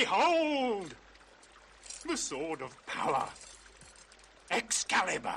Behold! The sword of power. Excalibur.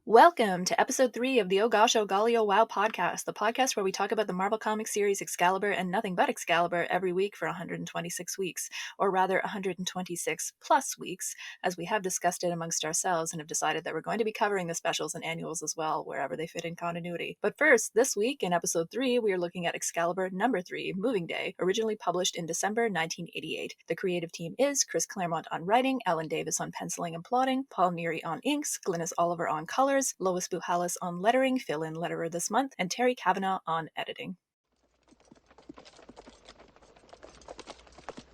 Welcome to episode 3 of the Oh Gosh, Oh Golly, Oh Wow podcast, the podcast where we talk about the Marvel Comics series Excalibur and nothing but Excalibur every week for 126 weeks, or rather 126 plus weeks, as we have discussed it amongst ourselves and have decided that we're going to be covering the specials and annuals as well, wherever they fit in continuity. But first, this week in episode 3, we are looking at Excalibur number 3, Moving Day, originally published in December 1988. The creative team is Chris Claremont on writing, Alan Davis on penciling and plotting, Paul Neary on inks, Glynis Oliver on colors, Lois Buhalis on lettering, fill-in letterer this month, and Terry Kavanagh on editing.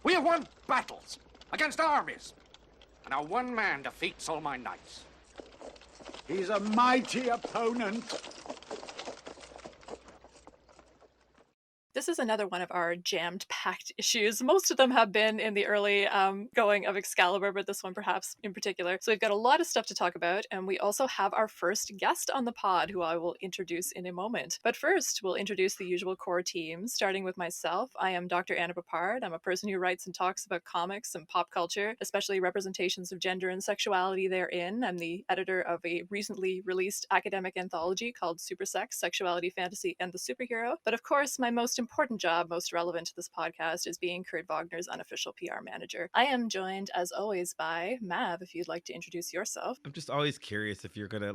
We have won battles against armies, and our one man defeats all my knights. He's a mighty opponent. This is another one of our jammed-packed issues. Most of them have been in the early going of Excalibur, but this one perhaps in particular. So we've got a lot of stuff to talk about, and we also have our first guest on the pod, who I will introduce in a moment. But first, we'll introduce the usual core team, starting with myself. I am Dr. Anna Papard. I'm a person who writes and talks about comics and pop culture, especially representations of gender and sexuality therein. I'm the editor of a recently released academic anthology called Super Sex, Sexuality, Fantasy, and the Superhero. But of course, my most important job, most relevant to this podcast, is being Kurt Wagner's unofficial PR manager. I am joined, as always, by Mav, if you'd like to introduce yourself. I'm just always curious if you're gonna,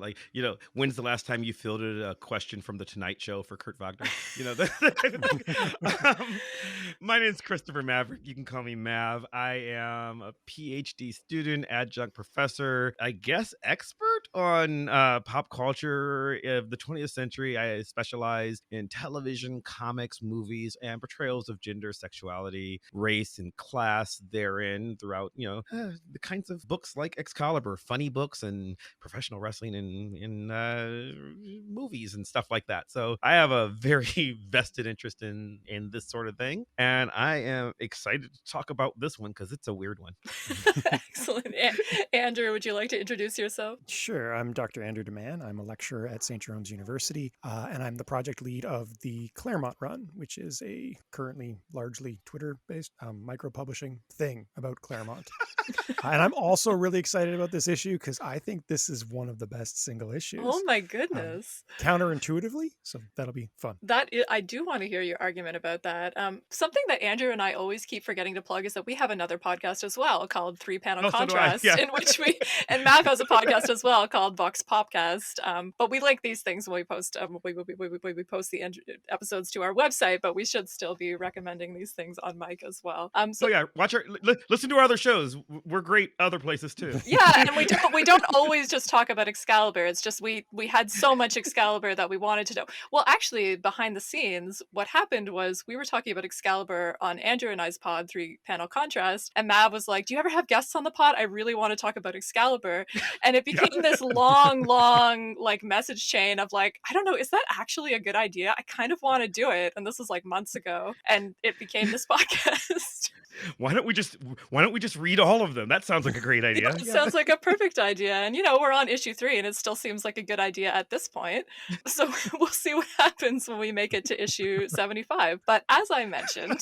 when's the last time you fielded a question from the Tonight Show for Kurt Wagner? My name's Christopher Maverick. You can call me Mav. I am a PhD student, adjunct professor, I guess expert on pop culture of the 20th century. I specialize in television, comics, movies, and portrayals of gender, sexuality, race, and class therein throughout, the kinds of books like Excalibur, funny books, and professional wrestling and movies and stuff like that. So I have a very vested interest in this sort of thing, and I am excited to talk about this one because it's a weird one. Excellent. Andrew, would you like to introduce yourself? Sure. I'm Dr. Andrew DeMann. I'm a lecturer at St. Jerome's University, and I'm the project lead of the Claremont Run, which is a currently largely Twitter-based micro-publishing thing about Claremont. And I'm also really excited about this issue because I think this is one of the best single issues. Oh my goodness. Counterintuitively, so that'll be fun. I do want to hear your argument about that. Something that Andrew and I always keep forgetting to plug is that we have another podcast as well called Three Panel Contrast, in which and Mav has a podcast as well called Vox Popcast. But we link these things when we post we post the episodes to our website, but we should still be recommending these things on mic as well. Listen to our other shows. We're great other places too. Yeah, and we don't always just talk about Excalibur. It's just we had so much Excalibur that we wanted to know. Well, actually, behind the scenes, what happened was we were talking about Excalibur on Andrew and I's pod, Three Panel Contrast, and Mav was like, "Do you ever have guests on the pod? I really want to talk about Excalibur." And it became this long like message chain of like, I don't know, is that actually a good idea? I kind of want to do it, and this was like months ago, and it became this podcast. Why don't we just read all of them? That sounds like a great idea. It sounds like a perfect idea. And we're on issue 3 and it still seems like a good idea at this point. So we'll see what happens when we make it to issue 75. But as I mentioned,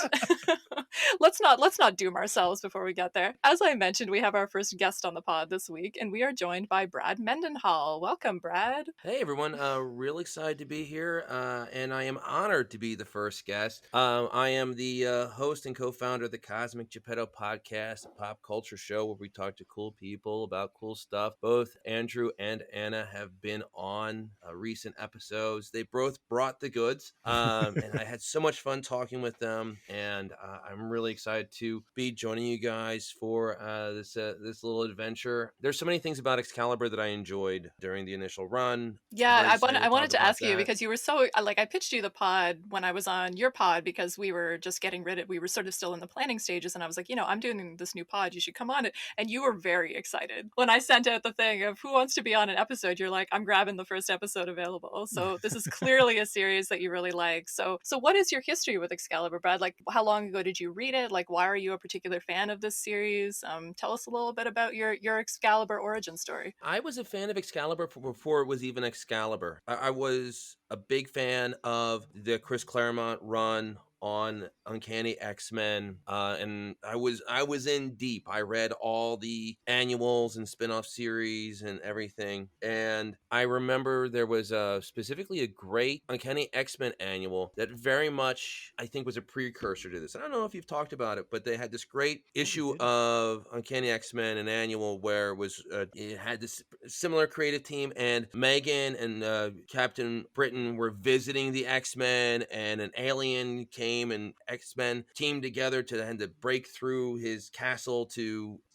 let's not doom ourselves before we get there. As I mentioned, we have our first guest on the pod this week, and we are joined by Brad Mendenhall. Welcome, Brad. Hey everyone, real excited to be here, and I am honored to be the first guest. I am the host and co-founder of the Cosmic Geppetto Podcast, a pop culture show where we talk to cool people about cool stuff. Both Andrew and Anna have been on recent episodes. They both brought the goods, and I had so much fun talking with them, and I'm really excited to be joining you guys for this little adventure. There's so many things about Excalibur that I enjoyed during the initial run. Yeah, I wanted to ask you because you were so like I pitched you the pod when I was on your pod because we were just we were sort of still in the planning stages, and I was like, I'm doing this new pod, you should come on it. And you were very excited when I sent out the thing of who wants to be on an episode. You're like, I'm grabbing the first episode available. So this is clearly a series that you really like. So what is your history with Excalibur, Brad? Like, how long ago did you read it? Like, why are you a particular fan of this series? Tell us a little bit about your Excalibur origin story. I was a fan of Excalibur before it was even Excalibur. I was a big fan of the Chris Claremont run on Uncanny X-Men, and I was in deep. I read all the annuals and spin-off series and everything, and I remember there was specifically a great Uncanny X-Men annual that very much, I think, was a precursor to this. I don't know if you've talked about it, but they had this great issue of Uncanny X-Men, an annual where it had this similar creative team, and Megan and Captain Britain were visiting the X-Men, and an alien came and X-Men teamed together to break through his castle.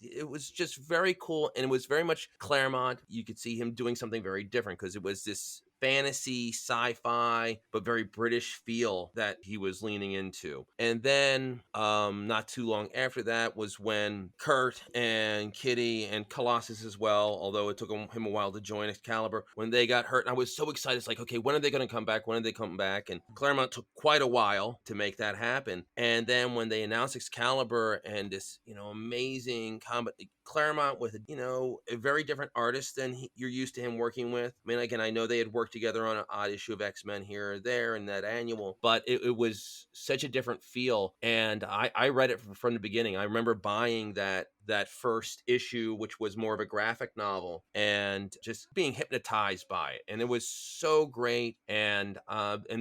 It was just very cool, and it was very much Claremont. You could see him doing something very different because it was this fantasy, sci-fi, but very British feel that he was leaning into. And then not too long after that was when Kurt and Kitty and Colossus as well, although it took him a while to join Excalibur, when they got hurt. And I was so excited. It's like, okay, when are they going to come back? When are they come back? And Claremont took quite a while to make that happen. And then when they announced Excalibur and this, amazing combat, Claremont with, a very different artist than you're used to him working with. I mean, again, I know they had worked together on an odd issue of X-Men here or there in that annual, but it was such a different feel. And I read it from the beginning. I remember buying that first issue, which was more of a graphic novel, and just being hypnotized by it. And it was so great. And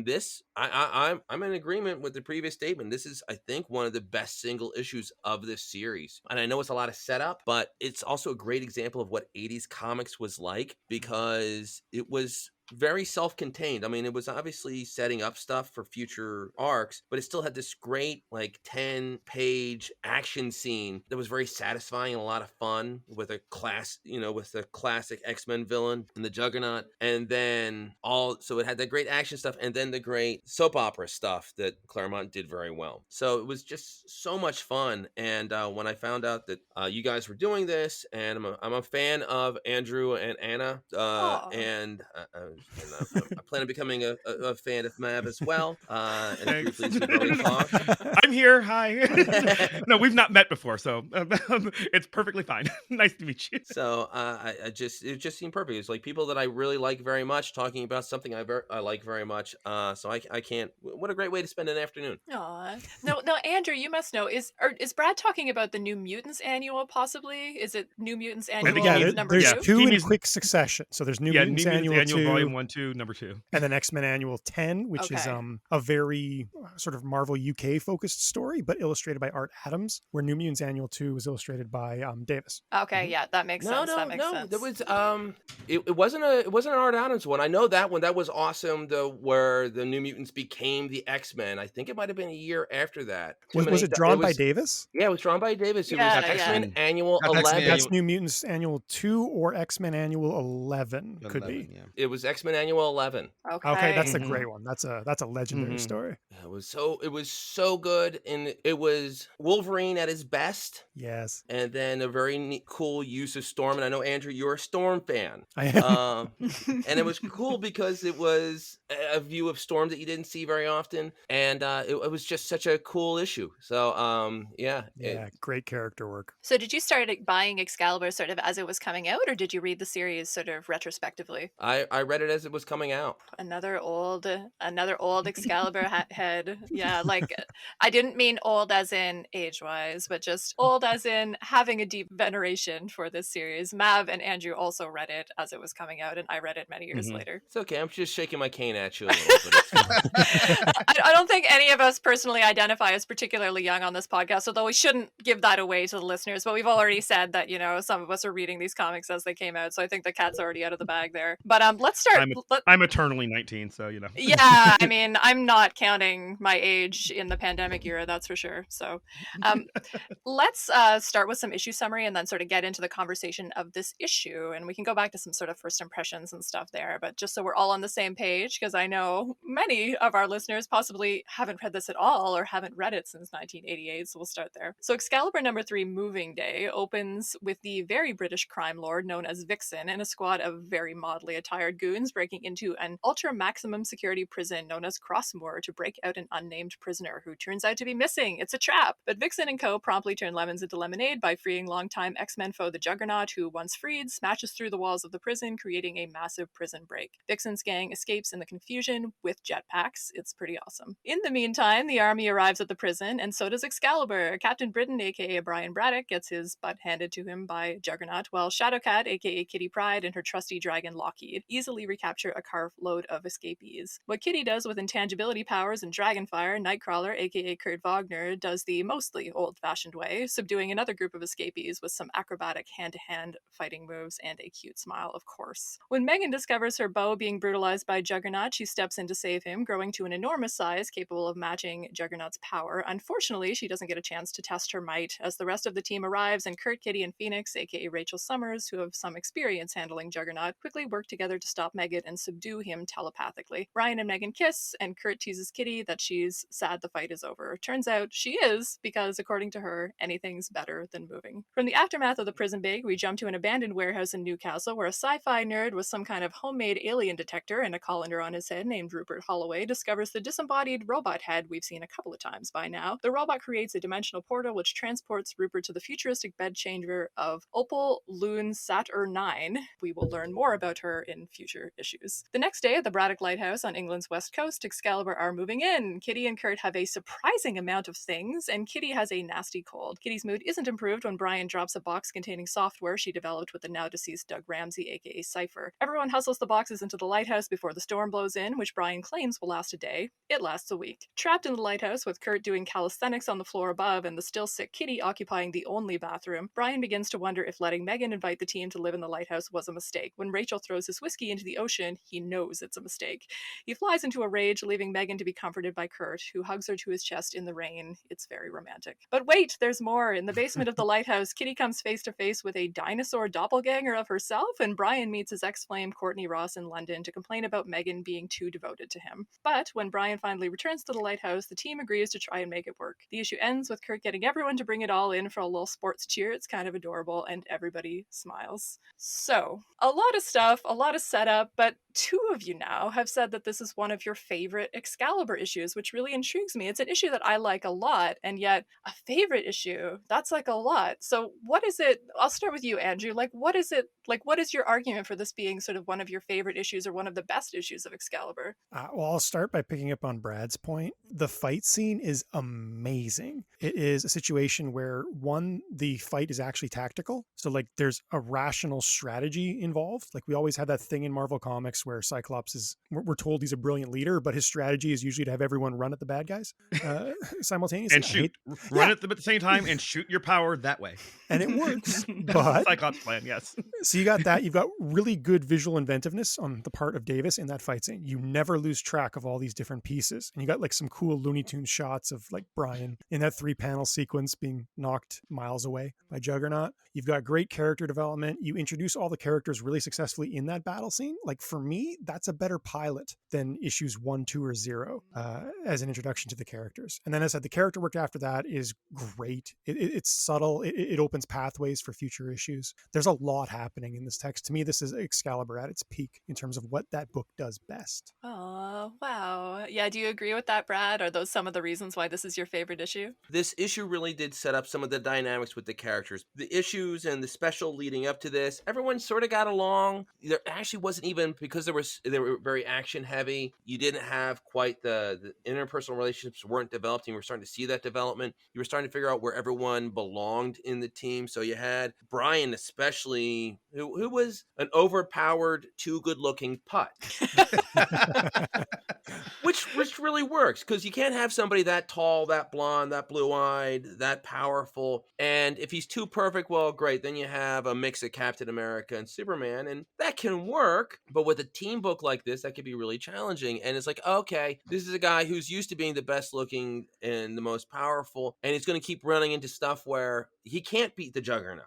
this, I'm in agreement with the previous statement. This is, I think, one of the best single issues of this series. And I know it's a lot of setup, but it's also a great example of what 80s comics was like, because it was very self-contained. I mean, it was obviously setting up stuff for future arcs, but it still had this great 10-page action scene that was very satisfying and a lot of fun with with the classic X-Men villain and the Juggernaut. And then so it had that great action stuff and then the great soap opera stuff that Claremont did very well. So it was just so much fun. And when I found out that you guys were doing this, and I'm a fan of Andrew and Anna, and I plan on becoming a fan of Mav as well. And I'm here. Hi. No, we've not met before, so it's perfectly fine. Nice to meet you. So it just seemed perfect. It's like people that I really like very much talking about something I like very much. So I can't. What a great way to spend an afternoon. Aw. No, Andrew, you must know. Is Brad talking about the New Mutants annual? Possibly, is it New Mutants annual number there's 2? Two in quick succession. So there's New Mutants annual 2, Volume 1, 2, number 2, and then X-Men Annual 10, which is a very sort of Marvel UK focused story, but illustrated by Art Adams, where New Mutants Annual 2 was illustrated by Davis. Okay, yeah, that makes sense. No, that makes sense. There was it wasn't an Art Adams one. I know that one. That was awesome. Where the New Mutants became the X-Men. I think it might have been a year after that. Was it drawn by Davis? Yeah, it was drawn by Davis. It was X-Men Annual 11. That's New Mutants Annual 2 or X-Men Annual 11 could be. Yeah. It was X-Men Annual 11. Okay, that's a great one. That's a legendary story. It was so good, and it was Wolverine at his best. Yes. And then a very cool use of Storm. And I know, Andrew, you're a Storm fan. I am. And it was cool because it was a view of Storm that you didn't see very often. And it was just such a cool issue. So, great character work. So did you start buying Excalibur sort of as it was coming out, or did you read the series sort of retrospectively? I read it as it was coming out. Another old Excalibur head. Yeah, like I didn't mean old as in age-wise, but just old as in having a deep veneration for this series. Mav and Andrew also read it as it was coming out, and I read it many years later. It's okay. I'm just shaking my cane at you a little bit. It's fine. I don't think any of us personally identify as particularly young on this podcast, although we shouldn't give that away to the listeners. But we've already said that, some of us are reading these comics as they came out, so I think the cat's already out of the bag there. But let's start. I'm eternally 19, so Yeah, I mean, I'm not counting my age in the pandemic era, that's for sure. So let's start with some issue summary and then sort of get into the conversation of this issue. And we can go back to some sort of first impressions and stuff there. But just so we're all on the same page, because I know many of our listeners possibly haven't read this at all or haven't read it since 1988. So we'll start there. So Excalibur #3 Moving Day opens with the very British crime lord known as Vixen and a squad of very motley attired goons breaking into an ultra-maximum security prison known as Crossmoor to break out an unnamed prisoner who turns out to be missing. It's a trap. But Vixen and co. promptly turn lemons into lemonade by freeing longtime X-Men foe the Juggernaut, who, once freed, smashes through the walls of the prison, creating a massive prison break. Vixen's gang escapes in the confusion with jetpacks. It's pretty awesome. In the meantime, the army arrives at the prison, and so does Excalibur. Captain Britain, aka Brian Braddock, gets his butt handed to him by Juggernaut, while Shadowcat, aka Kitty Pryde, and her trusty dragon Lockheed easily recapture a carload of escapees. What Kitty does with intangibility powers and dragonfire, Nightcrawler, aka Kurt Wagner, does the mostly old-fashioned way, subduing another group of escapees with some acrobatic hand-to-hand fighting moves and a cute smile, of course. When Megan discovers her beau being brutalized by Juggernaut, she steps in to save him, growing to an enormous size capable of matching Juggernaut's power. Unfortunately, she doesn't get a chance to test her might, as the rest of the team arrives, and Kurt, Kitty, and Phoenix, aka Rachel Summers, who have some experience handling Juggernaut, quickly work together to stop Megan and subdue him telepathically. Brian and Megan kiss, and Kurt teases Kitty that she's sad the fight is over. Turns out she is, because according to her, anything's better than moving. From the aftermath of the prison break, we jump to an abandoned warehouse in Newcastle where a sci-fi nerd with some kind of homemade alien detector and a colander on his head named Rupert Holloway discovers the disembodied robot head we've seen a couple of times by now. The robot creates a dimensional portal which transports Rupert to the futuristic bedchamber of Opal Loon Saturn 9. We will learn more about her in future issues. The next day at the Braddock Lighthouse on England's west coast, Excalibur are moving in. Kitty and Kurt have a surprising amount of things, and Kitty has a nasty cold. Kitty's mood isn't improved when Brian drops a box containing software she developed with the now-deceased Doug Ramsey, aka Cypher. Everyone hustles the boxes into the lighthouse before the storm blows in, which Brian claims will last a day. It lasts a week. Trapped in the lighthouse with Kurt doing calisthenics on the floor above and the still sick Kitty occupying the only bathroom, Brian begins to wonder if letting Megan invite the team to live in the lighthouse was a mistake. When Rachel throws his whiskey into the ocean, he knows it's a mistake. He flies into a rage, leaving Megan to be comforted by Kurt, who hugs her to his chest in the rain. It's very romantic. But wait, there's more. In the basement of the lighthouse, Kitty comes face to face with a dinosaur doppelganger of herself, and Brian meets his ex-flame Courtney Ross in London to complain about Megan being too devoted to him. But when Brian finally returns to the lighthouse, the team agrees to try and make it work. The issue ends with Kurt getting everyone to bring it all in for a little sports cheer. It's kind of adorable, and everybody smiles. So, a lot of stuff, a lot of setup, but two of you now have said that this is one of your favorite Excalibur issues, which really intrigues me. It's an issue that I like a lot, and yet a favorite issue, that's like a lot. So what is it, I'll start with you, Andrew, what is your argument for this being sort of one of your favorite issues or one of the best issues of Excalibur? Well, I'll start by picking up on Brad's point. The fight scene is amazing. It is a situation where, one, the fight is actually tactical. So there's a rational strategy involved. We always have that thing in Marvel Comics where Cyclops we're told he's a brilliant leader, but his strategy is usually to have everyone run at the bad guys simultaneously. And shoot. Run at them at the same time and shoot your power that way. And it works. But Cyclops' plan, yes. So you got that. You've got really good visual inventiveness on the part of Davis in that fight scene. You never lose track of all these different pieces. And you got some cool Looney Tunes shots of Brian in that 3-panel sequence being knocked miles away by Juggernaut. You've got great character development. You introduce all the characters really successfully in that battle scene. For me, that's a better pilot than issues 1, 2, or 0 as an introduction to the characters. And then as I said, the character work after that is great. It's subtle. It opens pathways for future issues. There's a lot happening in this text. To me, this is Excalibur at its peak in terms of what that book does best. Oh, wow. Yeah, do you agree with that, Brad? Are those some of the reasons why this is your favorite issue? This issue really did set up some of the dynamics with the characters. The issues and the special leading up to this, everyone sort of got along. There actually wasn't even even because they were very action heavy, you didn't have quite the interpersonal relationships weren't developed. And you were starting to see that development. You were starting to figure out where everyone belonged in the team. So you had Brian, especially, who was an overpowered, too good looking putt. Which really works, because you can't have somebody that tall, that blonde, that blue-eyed, that powerful, and if he's too perfect, well, great, then you have a mix of Captain America and Superman, and that can work, but with a team book like this, that could be really challenging, and it's like, okay, this is a guy who's used to being the best looking and the most powerful, and he's going to keep running into stuff where he can't beat the Juggernaut.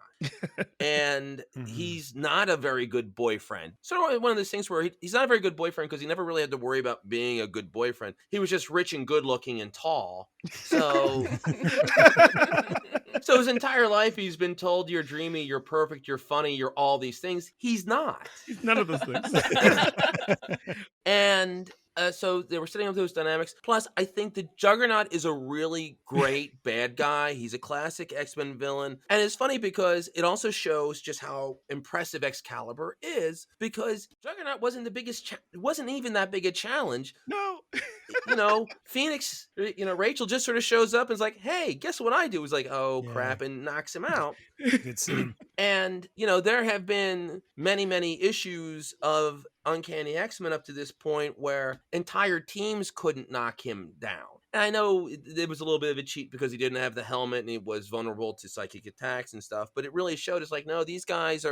And he's not a very good boyfriend. Sort of one of those things where he's not a very good boyfriend because he never really had to worry about being a good boyfriend. He was just rich and good looking and tall. So so his entire life he's been told you're dreamy, you're perfect, you're funny, you're all these things. He's not. He's none of those things. And so they were setting up those dynamics. Plus, I think the Juggernaut is a really great bad guy. He's a classic X-Men villain. And it's funny because it also shows just how impressive Excalibur is, because Juggernaut wasn't the biggest, it wasn't even that big a challenge. No. Phoenix, Rachel just sort of shows up and is like, hey, guess what I do? Is like, oh, crap, and knocks him out. Good scene. And, there have been many, many issues of Uncanny X-Men up to this point where entire teams couldn't knock him down. And I know it was a little bit of a cheat because he didn't have the helmet and he was vulnerable to psychic attacks and stuff, but it really showed us like, no, these guys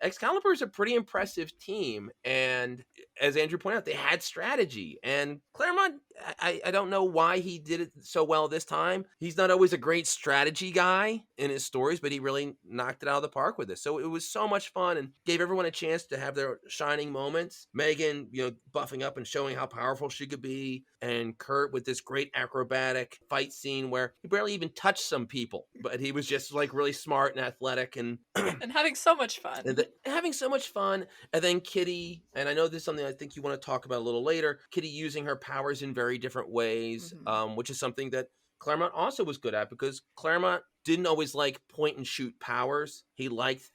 Excalibur is a pretty impressive team. And as Andrew pointed out, they had strategy. And Claremont, I don't know why he did it so well this time. He's not always a great strategy guy in his stories, but he really knocked it out of the park with this. So it was so much fun and gave everyone a chance to have their shining moments. Megan, buffing up and showing how powerful she could be. And Kurt with this great acrobatic fight scene where he barely even touched some people, but he was just like really smart and athletic and and having so much fun. And then Kitty, and I know this is something I think you want to talk about a little later, Kitty using her powers in very different ways, which is something that Claremont also was good at, because Claremont didn't always like point and shoot powers. He liked,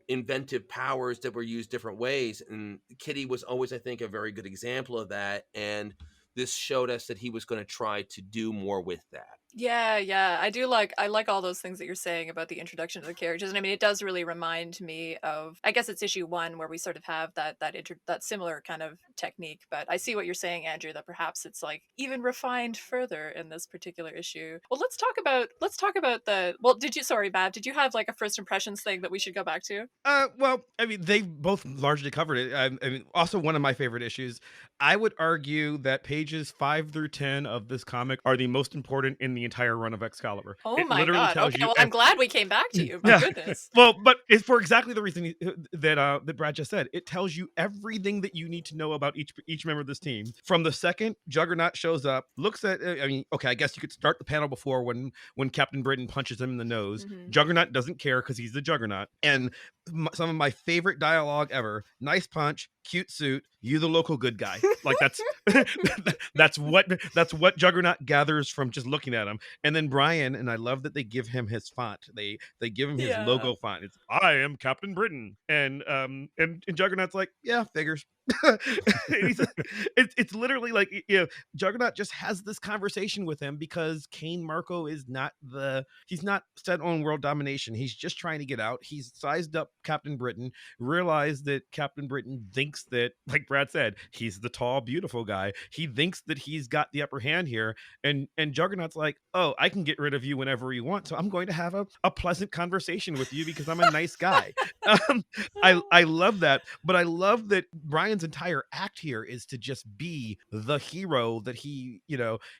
inventive powers that were used different ways. And Kitty was always, I think, a very good example of that. And this showed us that he was going to try to do more with that. Yeah. I like all those things that you're saying about the introduction of the characters. And I mean, it does really remind me of, I guess it's issue 1 where we sort of have that similar kind of technique. But I see what you're saying, Andrew, that perhaps it's like even refined further in this particular issue. Well, let's talk about Matt, did you have like a first impressions thing that we should go back to? Well, I mean, they both largely covered it. I mean, also one of my favorite issues. I would argue that pages 5 through 10 of this comic are the most important in the entire run of Excalibur. Oh my God. Okay, well, I'm glad we came back to you. My goodness. Well, but it's for exactly the reason that Brad just said. It tells you everything that you need to know about each member of this team. From the second Juggernaut shows up, looks at, I guess you could start the panel before when Captain Britain punches him in the nose. Juggernaut doesn't care because he's the Juggernaut. And some of my favorite dialogue ever: nice punch, cute suit, you the local good guy. Like that's what Juggernaut gathers from just looking at him. And then Brian, and I love that they give him his font. They give him his logo font. It's I am Captain Britain. And Juggernaut's like, yeah, figures. It's literally like, Juggernaut just has this conversation with him because Kane Marco he's not set on world domination. He's just trying to get out. He's sized up Captain Britain, realized that Captain Britain thinks that, like Brad said, he's the tall, beautiful guy. He thinks that he's got the upper hand here. And Juggernaut's like, oh, I can get rid of you whenever you want. So I'm going to have a pleasant conversation with you because I'm a nice guy. I love that. But I love that Brian's entire act here is to just be the hero that he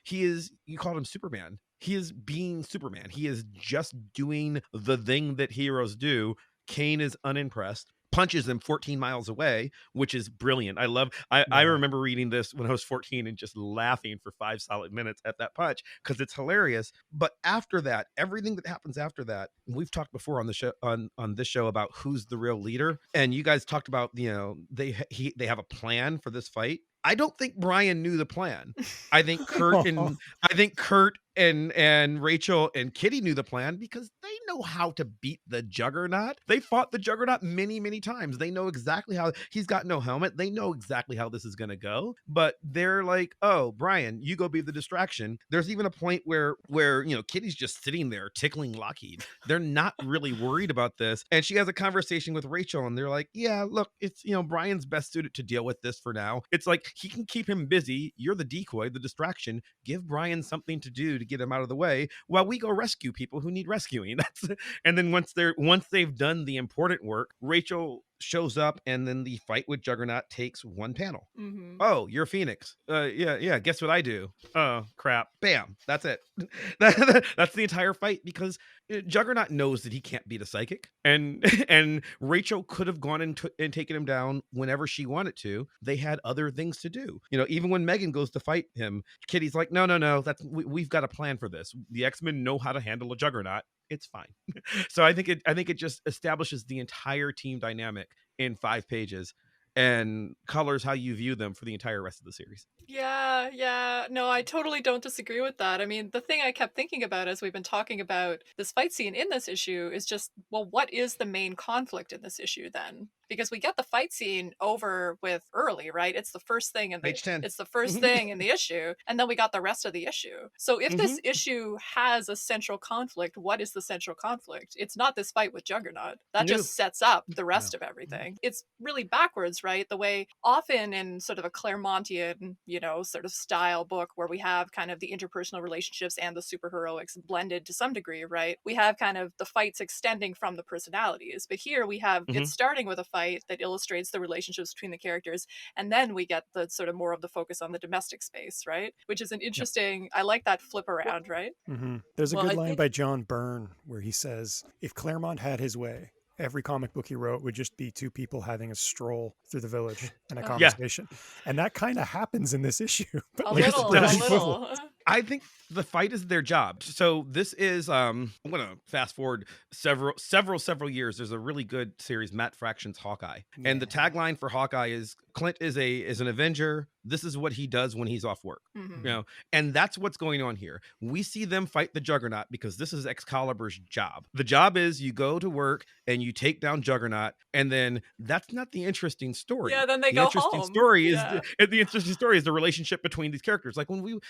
is. You called him Superman. He is being Superman. He is just doing the thing that heroes do. Kane is unimpressed, punches him 14 miles away, which is brilliant. I remember reading this when I was 14 and just laughing for 5 solid minutes at that punch because it's hilarious. But after that, everything that happens after that, we've talked before on the show on this show about who's the real leader, and you guys talked about they have a plan for this fight. I don't think Brian knew the plan. I think Kurt and Rachel and Kitty knew the plan because they know how to beat the Juggernaut. They fought the Juggernaut many, many times. They know exactly how he's got no helmet. They know exactly how this is going to go. But they're like, oh, Brian, you go be the distraction. There's even a point where Kitty's just sitting there tickling Lockheed. They're not really worried about this. And she has a conversation with Rachel and they're like, yeah, look, it's, Brian's best suited to deal with this for now. It's like he can keep him busy. You're the decoy, the distraction. Give Brian something to do to get him out of the way while we go rescue people who need rescuing. And then once they've done the important work, Rachel shows up and then the fight with Juggernaut takes one panel. Mm-hmm. Oh, you're Phoenix. Yeah. Guess what I do? Oh, crap. Bam. That's it. That's the entire fight because Juggernaut knows that he can't beat a psychic. And Rachel could have gone and taken him down whenever she wanted to. They had other things to do. Even when Megan goes to fight him, Kitty's like, no. We've got a plan for this. The X-Men know how to handle a Juggernaut. It's fine. So I think it just establishes the entire team dynamic in 5 pages and colors how you view them for the entire rest of the series. Yeah. No, I totally don't disagree with that. I mean, the thing I kept thinking about as we've been talking about this fight scene in this issue is just, well, what is the main conflict in this issue then? Because we get the fight scene over with early, right? It's the first thing in Page 10. It's the first thing in the issue, and then we got the rest of the issue. So if this issue has a central conflict, what is the central conflict? It's not this fight with Juggernaut. That just sets up the rest of everything. It's really backwards, right? The way often in sort of a Claremontian, sort of style book where we have kind of the interpersonal relationships and the superheroics blended to some degree, right? We have kind of the fights extending from the personalities, but here we have it starting with a fight that illustrates the relationships between the characters, and then we get the sort of more of the focus on the domestic space, right? Which is an interesting, I like that flip around, right? Mm-hmm. There's a good line by John Byrne where he says, if Claremont had his way, every comic book he wrote would just be 2 people having a stroll through the village and a conversation. And that kind of happens in this issue. But a little. I think the fight is their job. So this is I'm going to fast forward several years. There's a really good series, Matt Fraction's Hawkeye. Yeah. And the tagline for Hawkeye is Clint is an Avenger. This is what he does when he's off work. Mm-hmm. And that's what's going on here. We see them fight the Juggernaut because this is Excalibur's job. The job is you go to work and you take down Juggernaut, and then that's not the interesting story. Yeah, then they go home. The interesting story is the relationship between these characters. Like when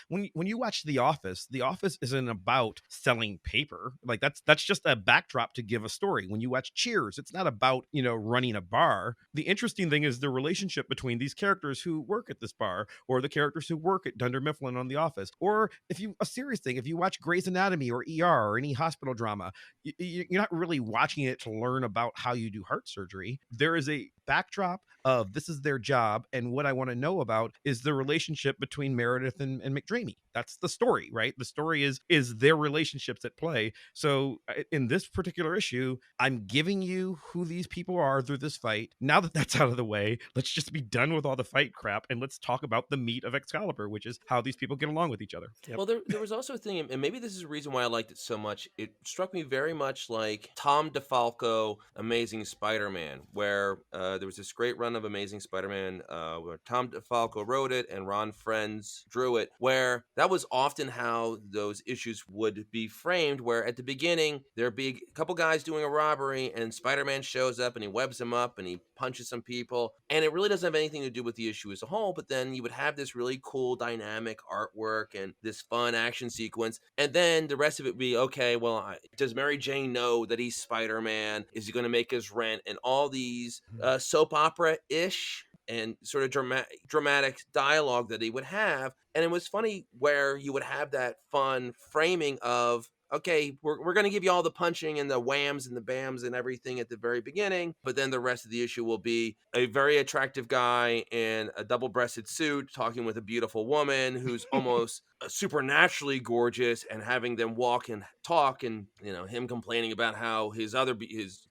you watch The Office isn't about selling paper. Like that's just a backdrop to give a story. When you watch Cheers, it's not about, running a bar. The interesting thing is the relationship between these characters who work at this bar, or the characters who work at Dunder Mifflin on The Office, or a serious thing, if you watch Grey's Anatomy or ER or any hospital drama, you're not really watching it to learn about how you do heart surgery. There is a backdrop of this is their job, and what I want to know about is the relationship between Meredith and McDreamy. That's the story, right? The story is their relationships at play. So in this particular issue, I'm giving you who these people are through this fight. Now that that's out of the way, let's just be done with all the fight crap and let's talk about the meat of Excalibur, which is how these people get along with each other. Yep. Well, there was also a thing, and maybe this is the reason why I liked it so much. It struck me very much like Tom DeFalco Amazing Spider-Man, where there was this great run of Amazing Spider-Man where Tom DeFalco wrote it and Ron Frenz drew it, where that was often how those issues would be framed, where at the beginning there'd be a couple guys doing a robbery and Spider-Man shows up and he webs them up and he punches some people, and it really doesn't have anything to do with the issue as a whole, but then you would have this really cool dynamic artwork and this fun action sequence, and then the rest of it would be, okay, well, does Mary Jane know that he's Spider-Man? Is he going to make his rent? And all these soap opera-ish and sort of dramatic dialogue that he would have. And it was funny where you would have that fun framing of, okay, we're going to give you all the punching and the whams and the bams and everything at the very beginning, but then the rest of the issue will be a very attractive guy in a double-breasted suit talking with a beautiful woman who's almost supernaturally gorgeous, and having them walk and talk, and him complaining about how his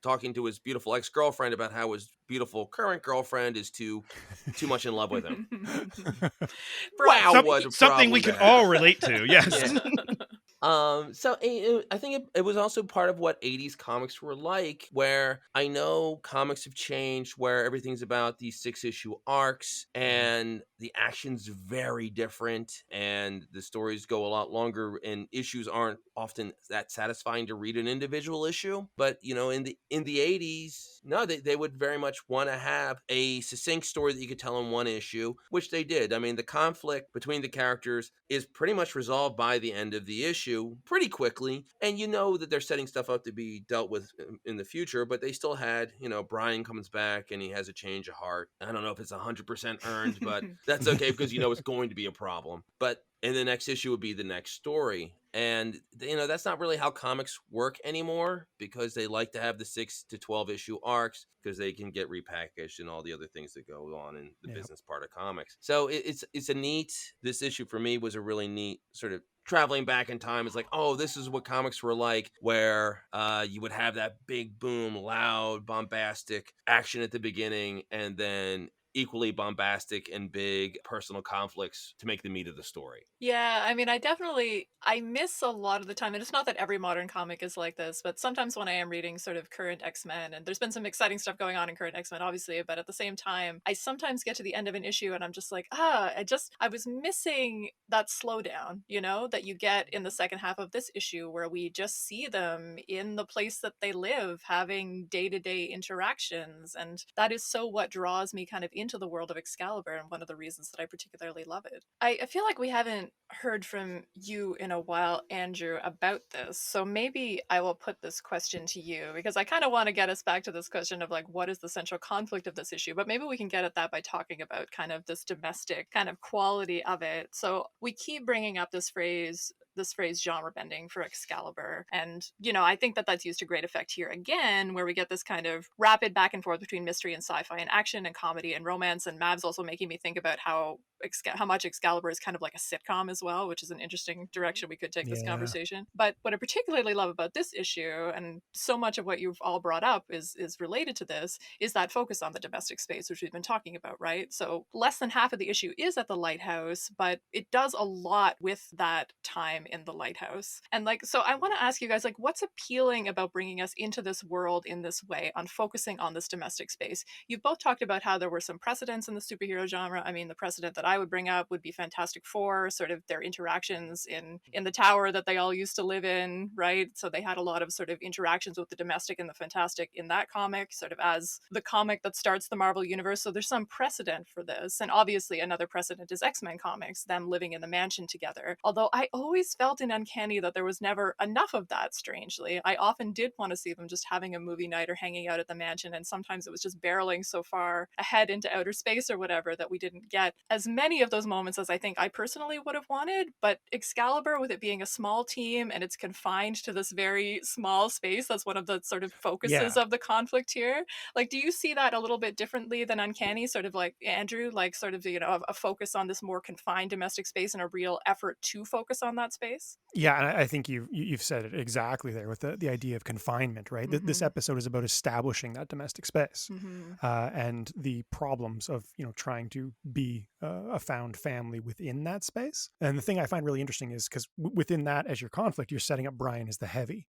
talking to his beautiful ex-girlfriend about how his beautiful current girlfriend is too much in love with him. Wow, something we can all relate to. Yes. Yeah. I think it was also part of what 80s comics were like, where I know comics have changed, where everything's about these 6-issue arcs and the action's very different and the stories go a lot longer and issues aren't often that satisfying to read an individual issue. But in the 80s, no, they would very much want to have a succinct story that you could tell in one issue, which they did. I mean, the conflict between the characters is pretty much resolved by the end of the issue pretty quickly, and you know that they're setting stuff up to be dealt with in the future, but they still had, Brian comes back and he has a change of heart. I don't know if it's 100% earned, but that's okay because it's going to be a problem. But in the next issue would be the next story. And that's not really how comics work anymore, because they like to have the 6 to 12 issue arcs because they can get repackaged and all the other things that go on in the business part of comics. So this issue for me was a really neat sort of traveling back in time. It's like, oh, this is what comics were like, where you would have that big boom, loud, bombastic action at the beginning, and then equally bombastic and big personal conflicts to make the meat of the story. Yeah, I mean, I miss a lot of the time, and it's not that every modern comic is like this, but sometimes when I am reading sort of current X-Men, and there's been some exciting stuff going on in current X-Men, obviously, but at the same time, I sometimes get to the end of an issue and I'm just like, I was missing that slowdown, that you get in the second half of this issue, where we just see them in the place that they live, having day-to-day interactions, and that is so what draws me kind of into the world of Excalibur, and one of the reasons that I particularly love it. I feel like we haven't heard from you in a while, Andrew, about this, so maybe I will put this question to you, because I kind of want to get us back to this question of like, what is the central conflict of this issue, but maybe we can get at that by talking about kind of this domestic kind of quality of it. So we keep bringing up this phrase genre bending for Excalibur, and I think that that's used to great effect here again, where we get this kind of rapid back and forth between mystery and sci-fi and action and comedy and romance. And Mav's also making me think about how much Excalibur is kind of like a sitcom as well, which is an interesting direction we could take this conversation. But what I particularly love about this issue, and so much of what you've all brought up is related to this, is that focus on the domestic space, which we've been talking about, right? So less than half of the issue is at the lighthouse, but it does a lot with that time in the lighthouse. And so I want to ask you guys, what's appealing about bringing us into this world in this way, on focusing on this domestic space? You've both talked about how there were some precedents in the superhero genre. I mean, the precedent that I would bring up would be Fantastic Four, sort of their interactions in the tower that they all used to live in, right? So they had a lot of sort of interactions with the domestic and the fantastic in that comic, sort of as the comic that starts the Marvel universe. So there's some precedent for this. And obviously another precedent is X-Men comics, them living in the mansion together. Although I always felt in Uncanny that there was never enough of that, strangely. I often did want to see them just having a movie night or hanging out at the mansion, and sometimes it was just barreling so far ahead into outer space or whatever that we didn't get as many of those moments as I think I personally would have wanted. But Excalibur, with it being a small team and it's confined to this very small space, that's one of the sort of focuses of the conflict here. Do you see that a little bit differently than Uncanny, sort of like Andrew, sort of a focus on this more confined domestic space and a real effort to focus on that space? Yeah, and I think you've said it exactly there with the idea of confinement, right? Mm-hmm. This episode is about establishing that domestic space, and the problems of trying to be a found family within that space. And the thing I find really interesting is because within that, as your conflict, you're setting up Brian as the heavy.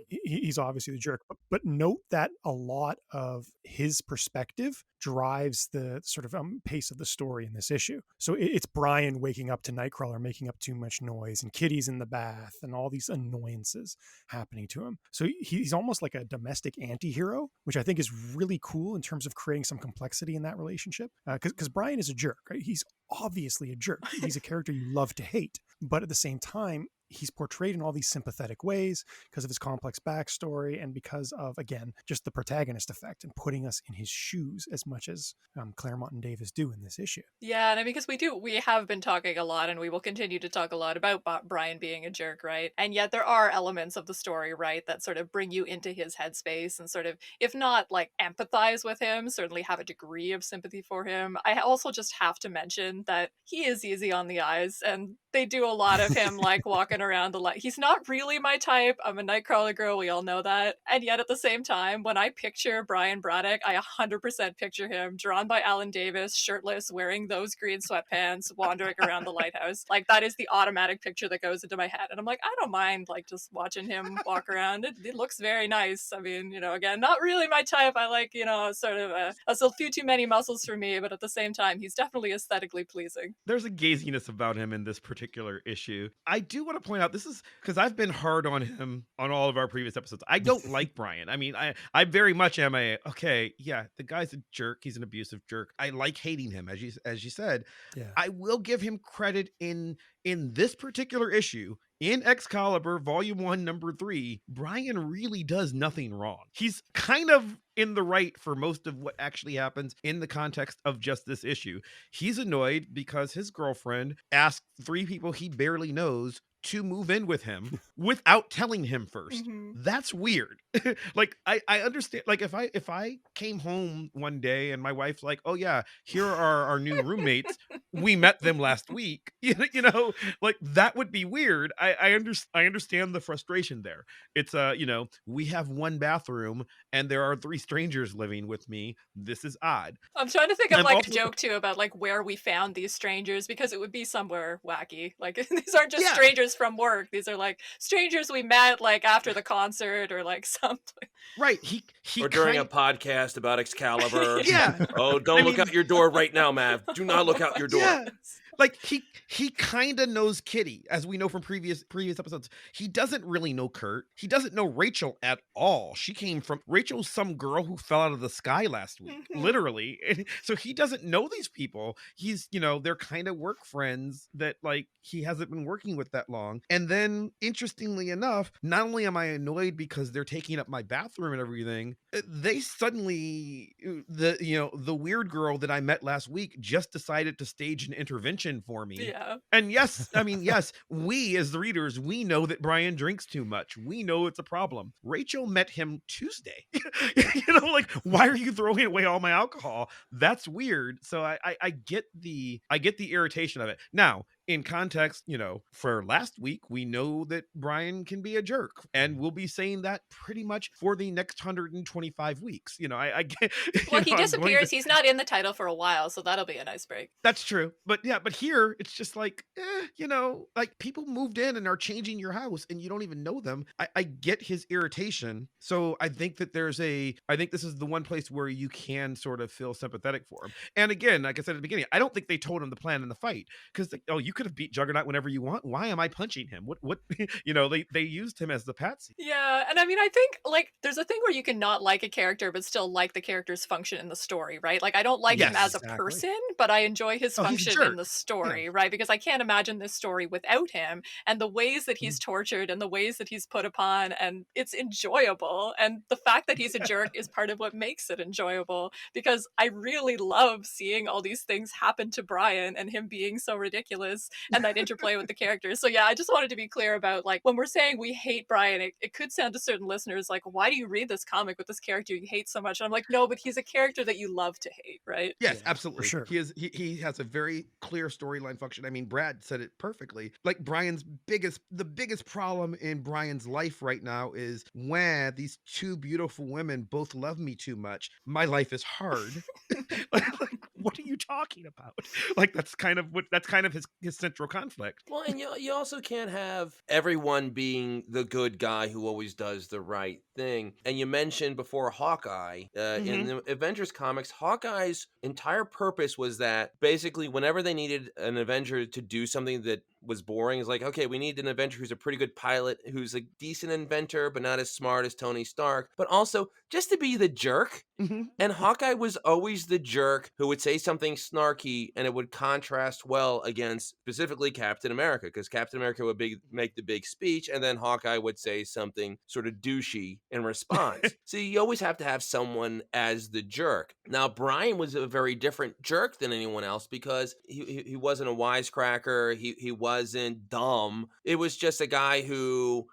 He's obviously the jerk, but note that a lot of his perspective drives the sort of pace of the story in this issue. So it's Brian waking up to Nightcrawler making up too much noise, and Kitty's in the bath, and all these annoyances happening to him. So he's almost like a domestic anti-hero, which I think is really cool in terms of creating some complexity in that relationship. Because Brian is a jerk, right? He's obviously a jerk. He's a character you love to hate, but at the same time, he's portrayed in all these sympathetic ways because of his complex backstory and because of, again, just the protagonist effect and putting us in his shoes as much as Claremont and Davis do in this issue. Yeah, and because we have been talking a lot, and we will continue to talk a lot about Brian being a jerk, right? And yet there are elements of the story, right, that sort of bring you into his headspace and sort of, if not empathize with him, certainly have a degree of sympathy for him. I also just have to mention that he is easy on the eyes, and they do a lot of him like walking around the light. He's not really my type. I'm a Nightcrawler girl. We all know that. And yet at the same time, when I picture Brian Braddock, I 100% picture him drawn by Alan Davis, shirtless, wearing those green sweatpants, wandering around the lighthouse. Like that is the automatic picture that goes into my head. And I'm like, I don't mind like just watching him walk around. It looks very nice. I mean, again, not really my type. I like, sort of a few too many muscles for me, but at the same time, he's definitely aesthetically pleasing. There's a gaziness about him in this particular issue. I do want to point out, this is because I've been hard on him on all of our previous episodes. I don't like Brian. I mean, I very much am okay, yeah, the guy's a jerk. He's an abusive jerk. I like hating him, as you said. Yeah. I will give him credit in this particular issue. In Excalibur, Volume 1, Number 3, Brian really does nothing wrong. He's kind of in the right for most of what actually happens in the context of just this issue. He's annoyed because his girlfriend asked 3 people he barely knows to move in with him without telling him first. Mm-hmm. That's weird. Like I understand, like if I came home one day and my wife's like, oh yeah, here are our new roommates, we met them last week, like that would be weird. I understand the frustration there. It's we have one bathroom and there are 3 strangers living with me. This is odd. I'm trying to think of like also a joke too about like where we found these strangers, because it would be somewhere wacky. Like these aren't just strangers from work. These are like strangers we met like after the concert or like something. Right. He or during a podcast about Excalibur. Yeah. Oh, don't look out your door right now, Mav. Do not look out your door. Yeah. Like he kind of knows Kitty, as we know from previous episodes. He doesn't really know Kurt. He doesn't know Rachel at all. She came from Rachel's some girl who fell out of the sky last week, literally. So he doesn't know these people. He's, they're kind of work friends that like he hasn't been working with that long. And then interestingly enough, not only am I annoyed because they're taking up my bathroom and everything, they suddenly the weird girl that I met last week just decided to stage an intervention for me. Yeah. And yes, we as the readers, we know that Brian drinks too much. We know it's a problem. Rachel met him Tuesday. Like, why are you throwing away all my alcohol? That's weird. So I get the irritation of it. Now, in context, for last week, we know that Brian can be a jerk, and we'll be saying that pretty much for the next 125 weeks. I get. Well, he disappears. He's not in the title for a while, so that'll be a nice break. That's true, but here it's just like, like people moved in and are changing your house, and you don't even know them. I get his irritation, so I think that I think this is the one place where you can sort of feel sympathetic for him. And again, like I said at the beginning, I don't think they told him the plan in the fight, because you could have beat Juggernaut whenever you want. Why am I punching him? What they used him as the patsy. Yeah, and I mean, I think like there's a thing where you can not like a character but still like the character's function in the story, right? Like I don't like him as a person, but I enjoy his function in the story, right? Because I can't imagine this story without him, and the ways that he's tortured and the ways that he's put upon, and it's enjoyable. And the fact that he's a jerk is part of what makes it enjoyable, because I really love seeing all these things happen to Brian and him being so ridiculous and that interplay with the characters. So yeah, I just wanted to be clear about like when we're saying we hate Brian, it could sound to certain listeners like, why do you read this comic with this character you hate so much? And I'm like, no, but he's a character that you love to hate, right? Yes, absolutely. For sure. He has a very clear storyline function. I mean, Brad said it perfectly. Like the biggest problem in Brian's life right now is when these 2 beautiful women both love me too much. My life is hard. like, what are you talking about? Like that's kind of his central conflict. Well, and you also can't have everyone being the good guy who always does the right thing. And you mentioned before Hawkeye. In the Avengers comics, Hawkeye's entire purpose was that basically whenever they needed an Avenger to do something that was boring, it's like, okay, we need an Avenger who's a pretty good pilot, who's a decent inventor, but not as smart as Tony Stark, but also just to be the jerk. And Hawkeye was always the jerk who would say something snarky, and it would contrast well against specifically Captain America, because Captain America would make the big speech, and then Hawkeye would say something sort of douchey in response. So you always have to have someone as the jerk. Now, Brian was a very different jerk than anyone else, because he wasn't a wisecracker. He wasn't dumb. It was just a guy who,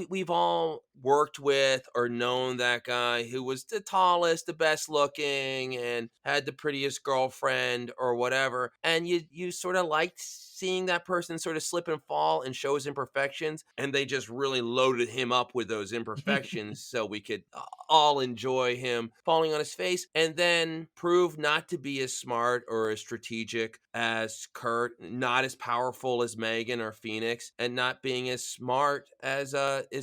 we've all worked with or known that guy who was the tallest, the best looking, and had the prettiest girlfriend or whatever. And you sort of liked seeing that person sort of slip and fall and show his imperfections, and they just really loaded him up with those imperfections so we could all enjoy him falling on his face, and then prove not to be as smart or as strategic as Kurt, not as powerful as Megan or Phoenix, and not being as smart as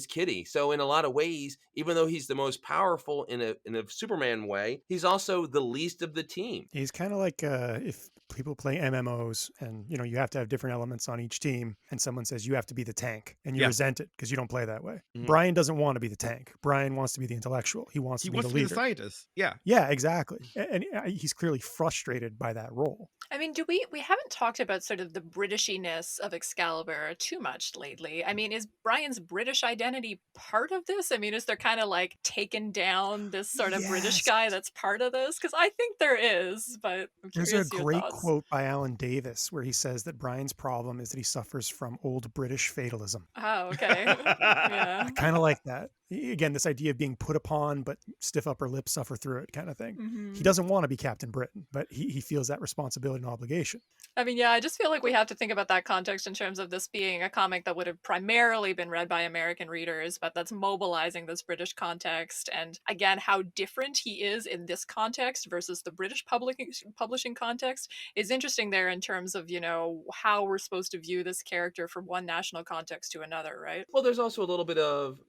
Kitty. So in a lot of ways, even though he's the most powerful in a Superman way, he's also the least of the team. He's kind of like if people play MMOs and you have to have different elements on each team, and someone says you have to be the tank, and you resent it because you don't play that way. Brian doesn't want to be the tank. Brian wants to be the intellectual. He wants to be the leader. The scientist. Yeah, exactly. And he's clearly frustrated by that role. I mean, we haven't talked about sort of the Britishiness of Excalibur too much lately. I mean, is Brian's British identity part of this? I mean, is there kind of like taken down this sort of British guy that's part of this? Because I think there is, but I'm curious. There's a great quote by Alan Davis where he says that Brian's problem is that he suffers from old British fatalism. Oh, okay. Yeah. I kind of like that. Again, this idea of being put upon, but stiff upper lip, suffer through it kind of thing. Mm-hmm. He doesn't want to be Captain Britain, but he feels that responsibility and obligation. I mean, yeah, I just feel like we have to think about that context in terms of this being a comic that would have primarily been read by American readers, but that's mobilizing this British context. And again, how different he is in this context versus the British publishing context is interesting there in terms of, how we're supposed to view this character from one national context to another, right? Well, there's also a little bit of,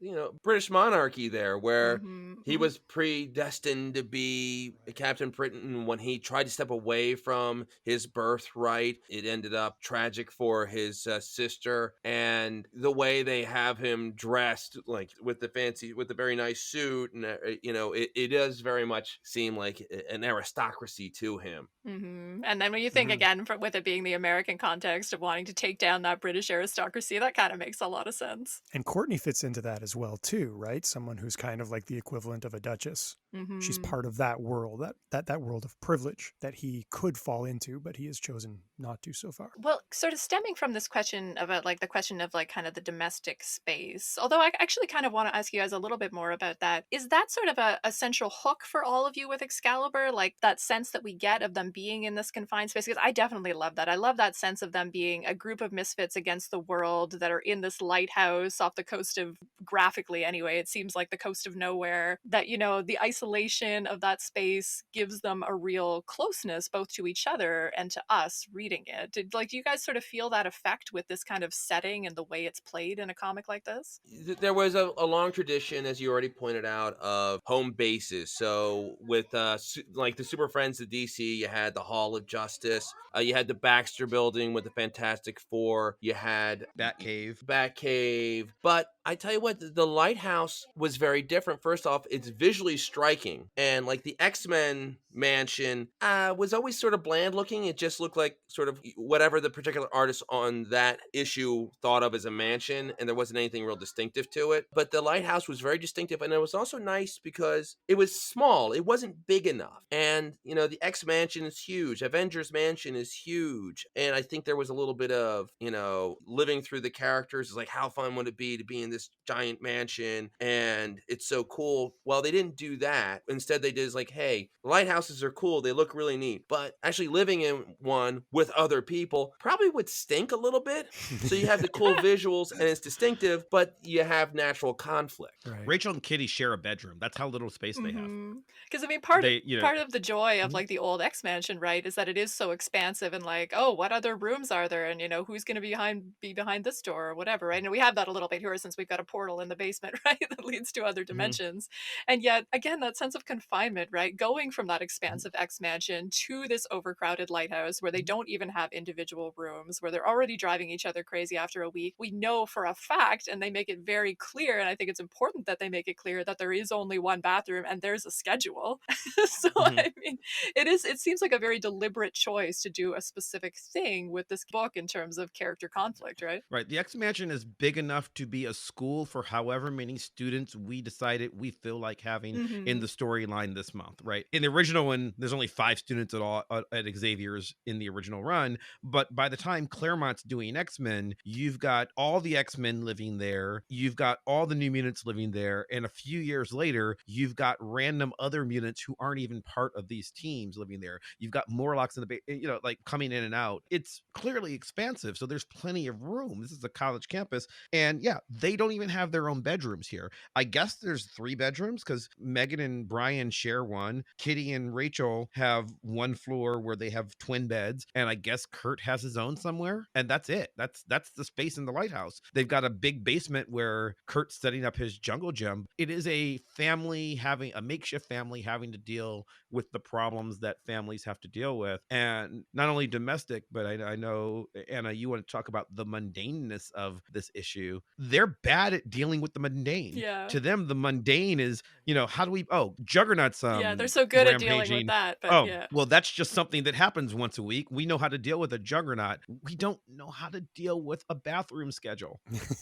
British monarchy there where he was predestined to be Captain Britain. When he tried to step away from his birthright, it ended up tragic for his sister, and the way they have him dressed, like with the very nice suit, and it does very much seem like an aristocracy to him. And then when you think again, with it being the American context of wanting to take down that British aristocracy, that kind of makes a lot of sense. And Courtney fits into that as well too, right? Someone who's kind of like the equivalent of a duchess. She's part of that world, that world of privilege that he could fall into, but he has chosen not to so far. Well, sort of stemming from this question about the question of kind of the domestic space, although I actually kind of want to ask you guys a little bit more about that. Is that sort of a central hook for all of you with Excalibur? Like that sense that we get of them being in this confined space? Because I definitely love that. I love that sense of them being a group of misfits against the world that are in this lighthouse off the coast of, graphically anyway, it seems like the coast of nowhere, that, the isolation of that space gives them a real closeness both to each other and to us reading it. Do you guys sort of feel that effect with this kind of setting and the way it's played in a comic like this? There was a long tradition, as you already pointed out, of home bases. So with like the Super Friends of DC, you had the Hall of Justice, you had the Baxter Building with the Fantastic Four, you had Batcave. But I tell you what, the Lighthouse was very different. First off, it's visually striking, and like the X-Men mansion was always sort of bland looking. It just looked like sort of whatever the particular artist on that issue thought of as a mansion, and there wasn't anything real distinctive to it. But the Lighthouse was very distinctive, and it was also nice because it was small. It wasn't big enough. And, the X Mansion is huge. Avengers Mansion is huge. And I think there was a little bit of, living through the characters. It's like, how fun would it be to be in this giant mansion? And it's so cool. Well, they didn't do that. Instead, they did is like, hey, lighthouses are cool. They look really neat. But actually living in one with other people probably would stink a little bit. So you have the cool visuals and it's distinctive, but you have natural conflict. Right. Rachel and Kitty share a bedroom. That's how little space they have. Because part of the joy of like the old X Mansion, right, is that it is so expansive and like, oh, what other rooms are there, and who's going to be behind this door or whatever, right? And we have that a little bit here since we've got a portal in the basement, right, that leads to other dimensions. And yet again, that sense of confinement, right, going from that expansive X Mansion to this overcrowded lighthouse where they don't even have individual rooms, where they're already driving each other crazy after a week. We know for a fact, and they make it very clear, and I think it's important that they make it clear, that there is only one bathroom and there's a schedule. So I mean, it seems like a very deliberate choice to do a specific thing with this book in terms of character conflict, right? Right. The X Mansion is big enough to be a school for however many students we decided we feel like having in the storyline this month, right? In the original original one, there's only 5 students at all at Xavier's in the original run. But by the time Claremont's doing X-Men, you've got all the X-Men living there. You've got all the New Mutants living there. And a few years later, you've got random other mutants who aren't even part of these teams living there. You've got Morlocks in the, like coming in and out. It's clearly expansive. So there's plenty of room. This is a college campus. And yeah, they don't even have their own bedrooms here. I guess there's 3 bedrooms because Megan and Brian share one. Kitty and Rachel have one floor where they have twin beds. And I guess Kurt has his own somewhere. And that's it. That's the space in the lighthouse. They've got a big basement where Kurt's setting up his jungle gym. It is a makeshift family having to deal with the problems that families have to deal with. And not only domestic, but I know, Anna, you want to talk about the mundaneness of this issue. They're bad at dealing with the mundane. Yeah. To them, the mundane is, how do we, Juggernaut's yeah, they're so good at dealing with that. But well, that's just something that happens once a week. We know how to deal with a Juggernaut. We don't know how to deal with a bathroom schedule.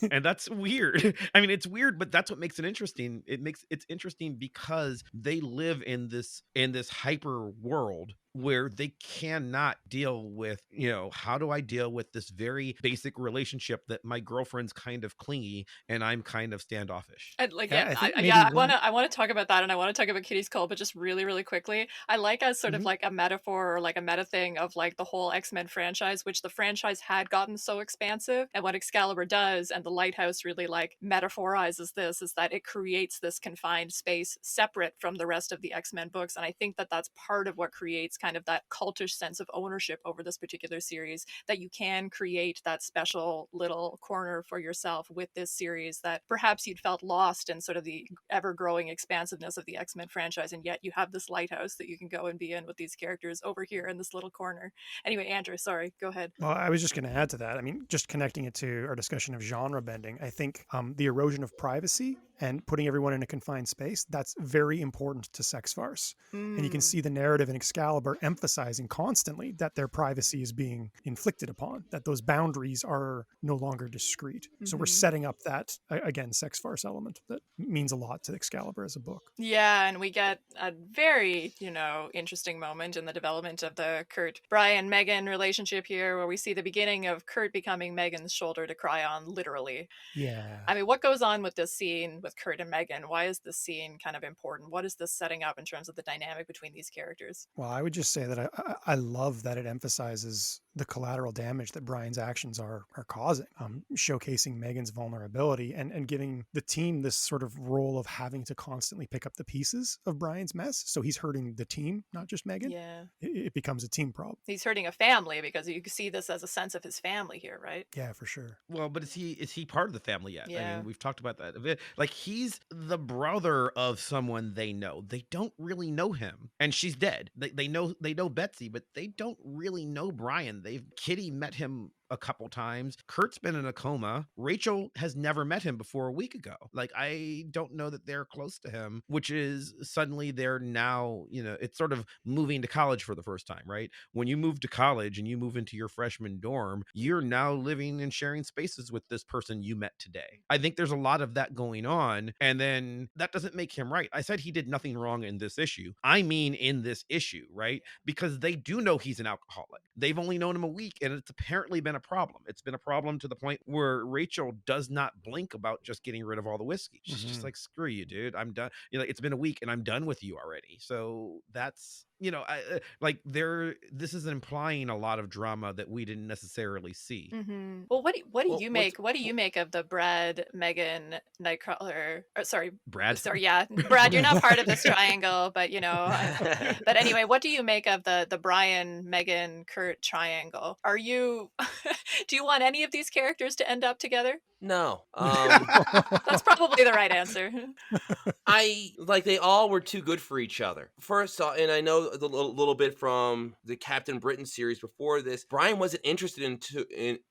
And that's weird. I mean, it's weird, but that's what makes it interesting. It's interesting because they live in this hyper world where they cannot deal with, how do I deal with this very basic relationship that my girlfriend's kind of clingy and I'm kind of standoffish. And I want to talk about that, and I want to talk about Kitty's Call, but just really, really quickly, I like as sort of like a metaphor or like a meta thing of like the whole X-Men franchise, which the franchise had gotten so expansive, and what Excalibur does, and the Lighthouse really like metaphorizes this, is that it creates this confined space separate from the rest of the X-Men books, and I think that that's part of what creates kind of that cultish sense of ownership over this particular series, that you can create that special little corner for yourself with this series that perhaps you'd felt lost in sort of the ever-growing expansiveness of the X-Men franchise, and yet you have this lighthouse that you can go and be in with these characters over here in this little corner. Anyway, Andrew, sorry, go ahead. Well, I was just going to add to that. I mean, just connecting it to our discussion of genre bending, I think the erosion of privacy and putting everyone in a confined space, that's very important to sex farce. And you can see the narrative in Excalibur emphasizing constantly that their privacy is being inflicted upon, that those boundaries are no longer discreet. So we're setting up that, again, sex farce element that means a lot to Excalibur as a book. Yeah, and we get a very, interesting moment in the development of the Kurt-Brian-Megan relationship here, where we see the beginning of Kurt becoming Megan's shoulder to cry on, literally. Yeah. I mean, what goes on with this scene with Kurt and Megan? Why is this scene kind of important? What is this setting up in terms of the dynamic between these characters? Well, I would just say that I love that it emphasizes the collateral damage that Brian's actions are causing, showcasing Megan's vulnerability and giving the team this sort of role of having to constantly pick up the pieces of Brian's mess. So he's hurting the team, not just Megan. Yeah. It becomes a team problem. He's hurting a family, because you see this as a sense of his family here, right? Yeah, for sure. Well, but is he part of the family yet? Yeah. I mean, we've talked about that a bit. Like, he's the brother of someone they know. They don't really know him, and she's dead. They know Betsy, but they don't really know Brian. Kitty met him a couple times. Kurt's been in a coma. Rachel has never met him before a week ago. Like, I don't know that they're close to him, which is suddenly they're now, it's sort of moving to college for the first time, right? When you move to college and you move into your freshman dorm, you're now living and sharing spaces with this person you met today. I think there's a lot of that going on, and then that doesn't make him right. I said he did nothing wrong in this issue. I mean, in this issue, right? Because they do know he's an alcoholic. They've only known him a week, and it's apparently been a problem. It's been a problem to the point where Rachel does not blink about just getting rid of all the whiskey. She's just like, screw you, dude. I'm done. It's been a week and I'm done with you already. So that's, this is implying a lot of drama that we didn't necessarily see. Mm-hmm. Well, what do you make? What do you make of the Brad, Megan, Nightcrawler? Brad. Sorry, yeah, Brad. You're not part of this triangle, but But anyway, what do you make of the Brian, Megan, Kurt triangle? Are you? Do you want any of these characters to end up together? No. That's probably the right answer. They all were too good for each other. First, and I know a little bit from the Captain Britain series before this, Brian wasn't interested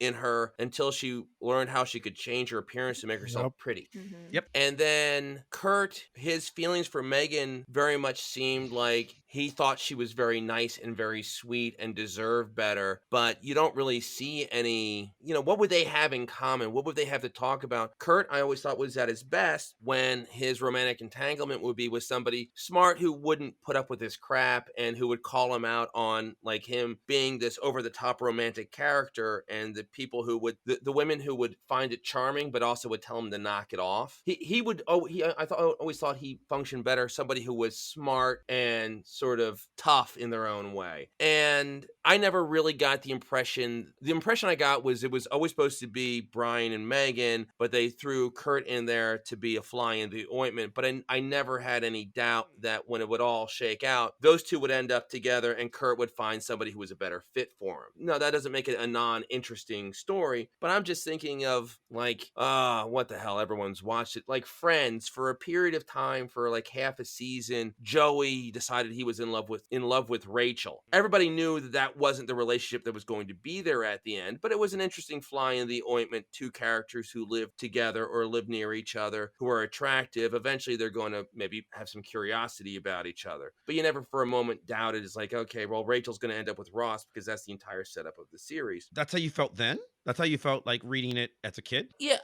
in her until she learned how she could change her appearance to make herself pretty. Mm-hmm. Yep. And then Kurt, his feelings for Megan very much seemed like he thought she was very nice and very sweet and deserved better, but you don't really see any, what would they have in common? What would they have to talk about? Kurt, I always thought, was at his best when his romantic entanglement would be with somebody smart who wouldn't put up with his crap and who would call him out on like him being this over the top romantic character, and the people who would, the women who would find it charming, but also would tell him to knock it off. I always thought he functioned better, somebody who was smart and sort of tough in their own way. And I never really got the impression I got was it was always supposed to be Brian and Megan, but they threw Kurt in there to be a fly in the ointment. But I never had any doubt that when it would all shake out, those two would end up together and Kurt would find somebody who was a better fit for him. No, that doesn't make it a non-interesting story, but I'm just thinking of like, what the hell, everyone's watched it, like Friends. For a period of time, for like half a season, Joey decided he was in love with Rachel. Everybody knew that wasn't the relationship that was going to be there at the end, but it was an interesting fly in the ointment. Two characters who live together or live near each other, who are attractive. Eventually they're going to maybe have some curiosity about each other, but you never for a moment doubted it's like, okay, well, Rachel's going to end up with Ross, because that's the entire setup of the series. That's how you felt then? That's how you felt like reading it as a kid? Yeah,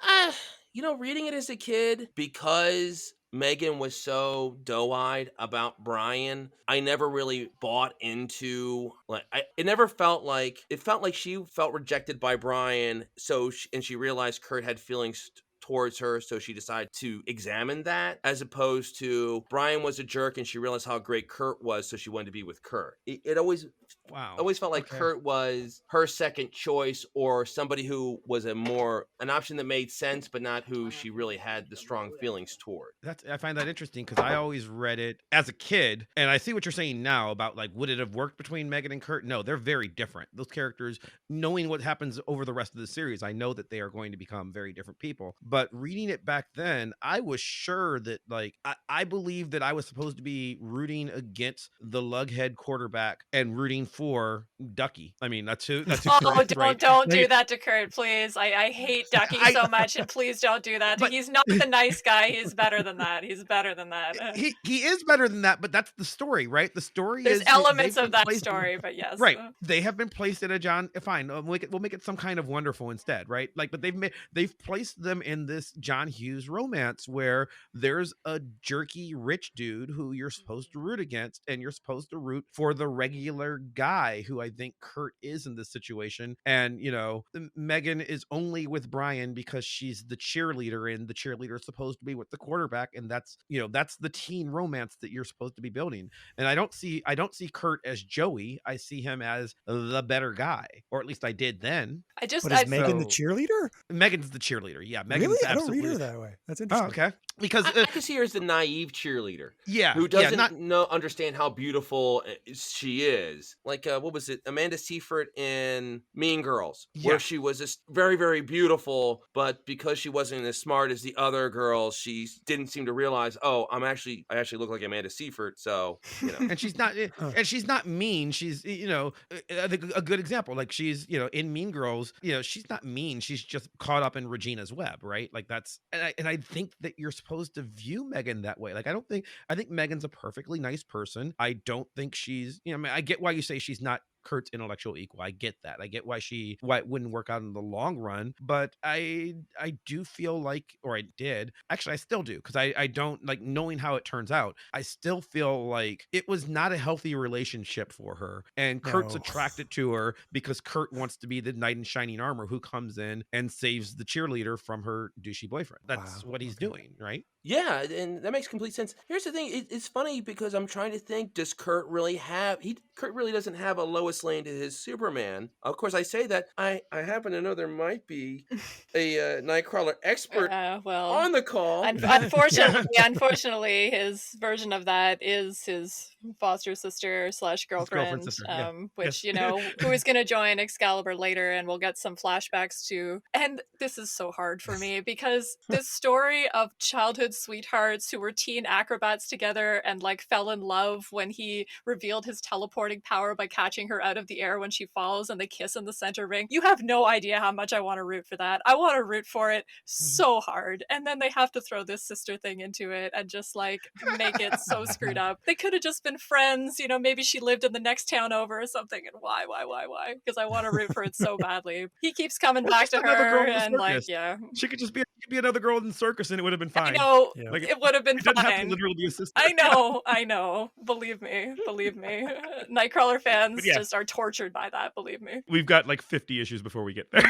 reading it as a kid, because Megan was so doe-eyed about Brian, I never really bought into, like, it felt like she felt rejected by Brian, and she realized Kurt had feelings towards her, so she decided to examine that, as opposed to Brian was a jerk and she realized how great Kurt was, so she wanted to be with Kurt. It always felt like Kurt was her second choice, or somebody who was an option that made sense, but not who she really had the strong feelings toward. I find that interesting, because I always read it as a kid, and I see what you're saying now about like, would it have worked between Megan and Kurt? No, they're very different. Those characters, knowing what happens over the rest of the series, I know that they are going to become very different people. But reading it back then, I was sure that like I believed that I was supposed to be rooting against the lughead quarterback and rooting for Duckie. I mean, that's who Don't do that to Kurt, please. I hate Duckie so much, and please don't do that. But he's not the nice guy. He's better than that. He is better than that, but that's the story, right? The story There's is elements of that story, but yes. Right. They have been placed in a John, fine, we'll make it some kind of wonderful instead, right? Like, but they've placed them in this John Hughes romance where there's a jerky rich dude who you're supposed to root against, and you're supposed to root for the regular guy, who I think Kurt is in this situation. And Megan is only with Brian because she's the cheerleader, and the cheerleader is supposed to be with the quarterback, and that's the teen romance that you're supposed to be building. And I don't see Kurt as Joey. I see him as the better guy, or at least I did then. But is Megan the cheerleader? Megan's the cheerleader. Yeah, Megan's really? absolutely. I don't read her that way. That's interesting. Oh, okay. Because I can see her as the naive cheerleader. Yeah. Who doesn't understand how beautiful she is. Like, what was it? Amanda Seyfried in Mean Girls, where she was just very, very beautiful, but because she wasn't as smart as the other girls, she didn't seem to realize, I actually look like Amanda Seyfried, so, And she's not mean. She's, I think a good example, like she's, in Mean Girls, she's not mean. She's just caught up in Regina's web, right? Like that's, and I think that you're supposed to view Megan that way. Like, I think Megan's a perfectly nice person. I don't think she's, I get why you say she's not Kurt's intellectual equal. I get that. I get why it wouldn't work out in the long run, but I do feel like, or I did, actually I still do, because I don't like, knowing how it turns out, I still feel like it was not a healthy relationship for her, and Kurt's attracted to her because Kurt wants to be the knight in shining armor who comes in and saves the cheerleader from her douchey boyfriend. That's what he's doing, right? Yeah, and that makes complete sense. Here's the thing. It's funny because I'm trying to think, does Kurt really have... Kurt really doesn't have a Lois Lane to his Superman. Of course, I say that. I happen to know there might be a Nightcrawler expert on the call. Unfortunately, his version of that is his foster sister / girlfriend, which, who is going to join Excalibur later, and we'll get some flashbacks to. And this is so hard for me, because this story of childhood sweethearts who were teen acrobats together and like fell in love when he revealed his teleporting power by catching her out of the air when she falls, and they kiss in the center ring. You have no idea how much I want to root for that. I want to root for it so hard. And then they have to throw this sister thing into it and just like make it so screwed up. They could have just been friends, you know, maybe she lived in the next town over or something. And why? Because I want to root for it so badly. He keeps coming back to her and like, yeah. She could just be another girl in the circus and it would have been fine. I know. Yeah. Like, it would have been it doesn't have fine. to literally be a sister. I know. Believe me. Nightcrawler fans just are tortured by that, believe me. We've got like 50 issues before we get there.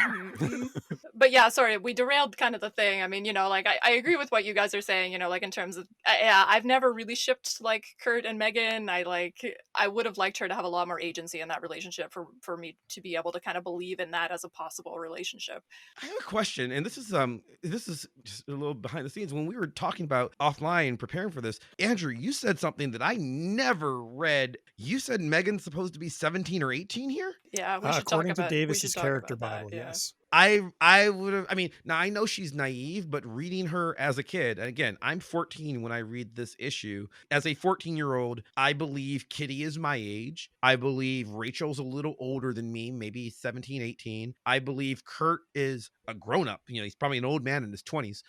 But yeah, sorry, we derailed kind of the thing. I mean, you know, like I agree with what you guys are saying, you know, like in terms of, I've never really shipped like Kurt and Megan. I would have liked her to have a lot more agency in that relationship for me to be able to kind of believe in that as a possible relationship. I have a question, and this is just a little behind the scenes. When we were talking about offline preparing for this, Andrew, you said something that I never read. You said Megan's supposed to be 17 or 18 here? Yeah, we should according talk about to Davis's talk character about that, Bible, yeah. yes. I would have, I mean, now I know she's naive, but reading her as a kid, and again, I'm 14 when I read this issue. As a 14-year-old, I believe Kitty is my age. I believe Rachel's a little older than me, maybe 17, 18. I believe Kurt is a grown-up. You know, he's probably an old man in his 20s.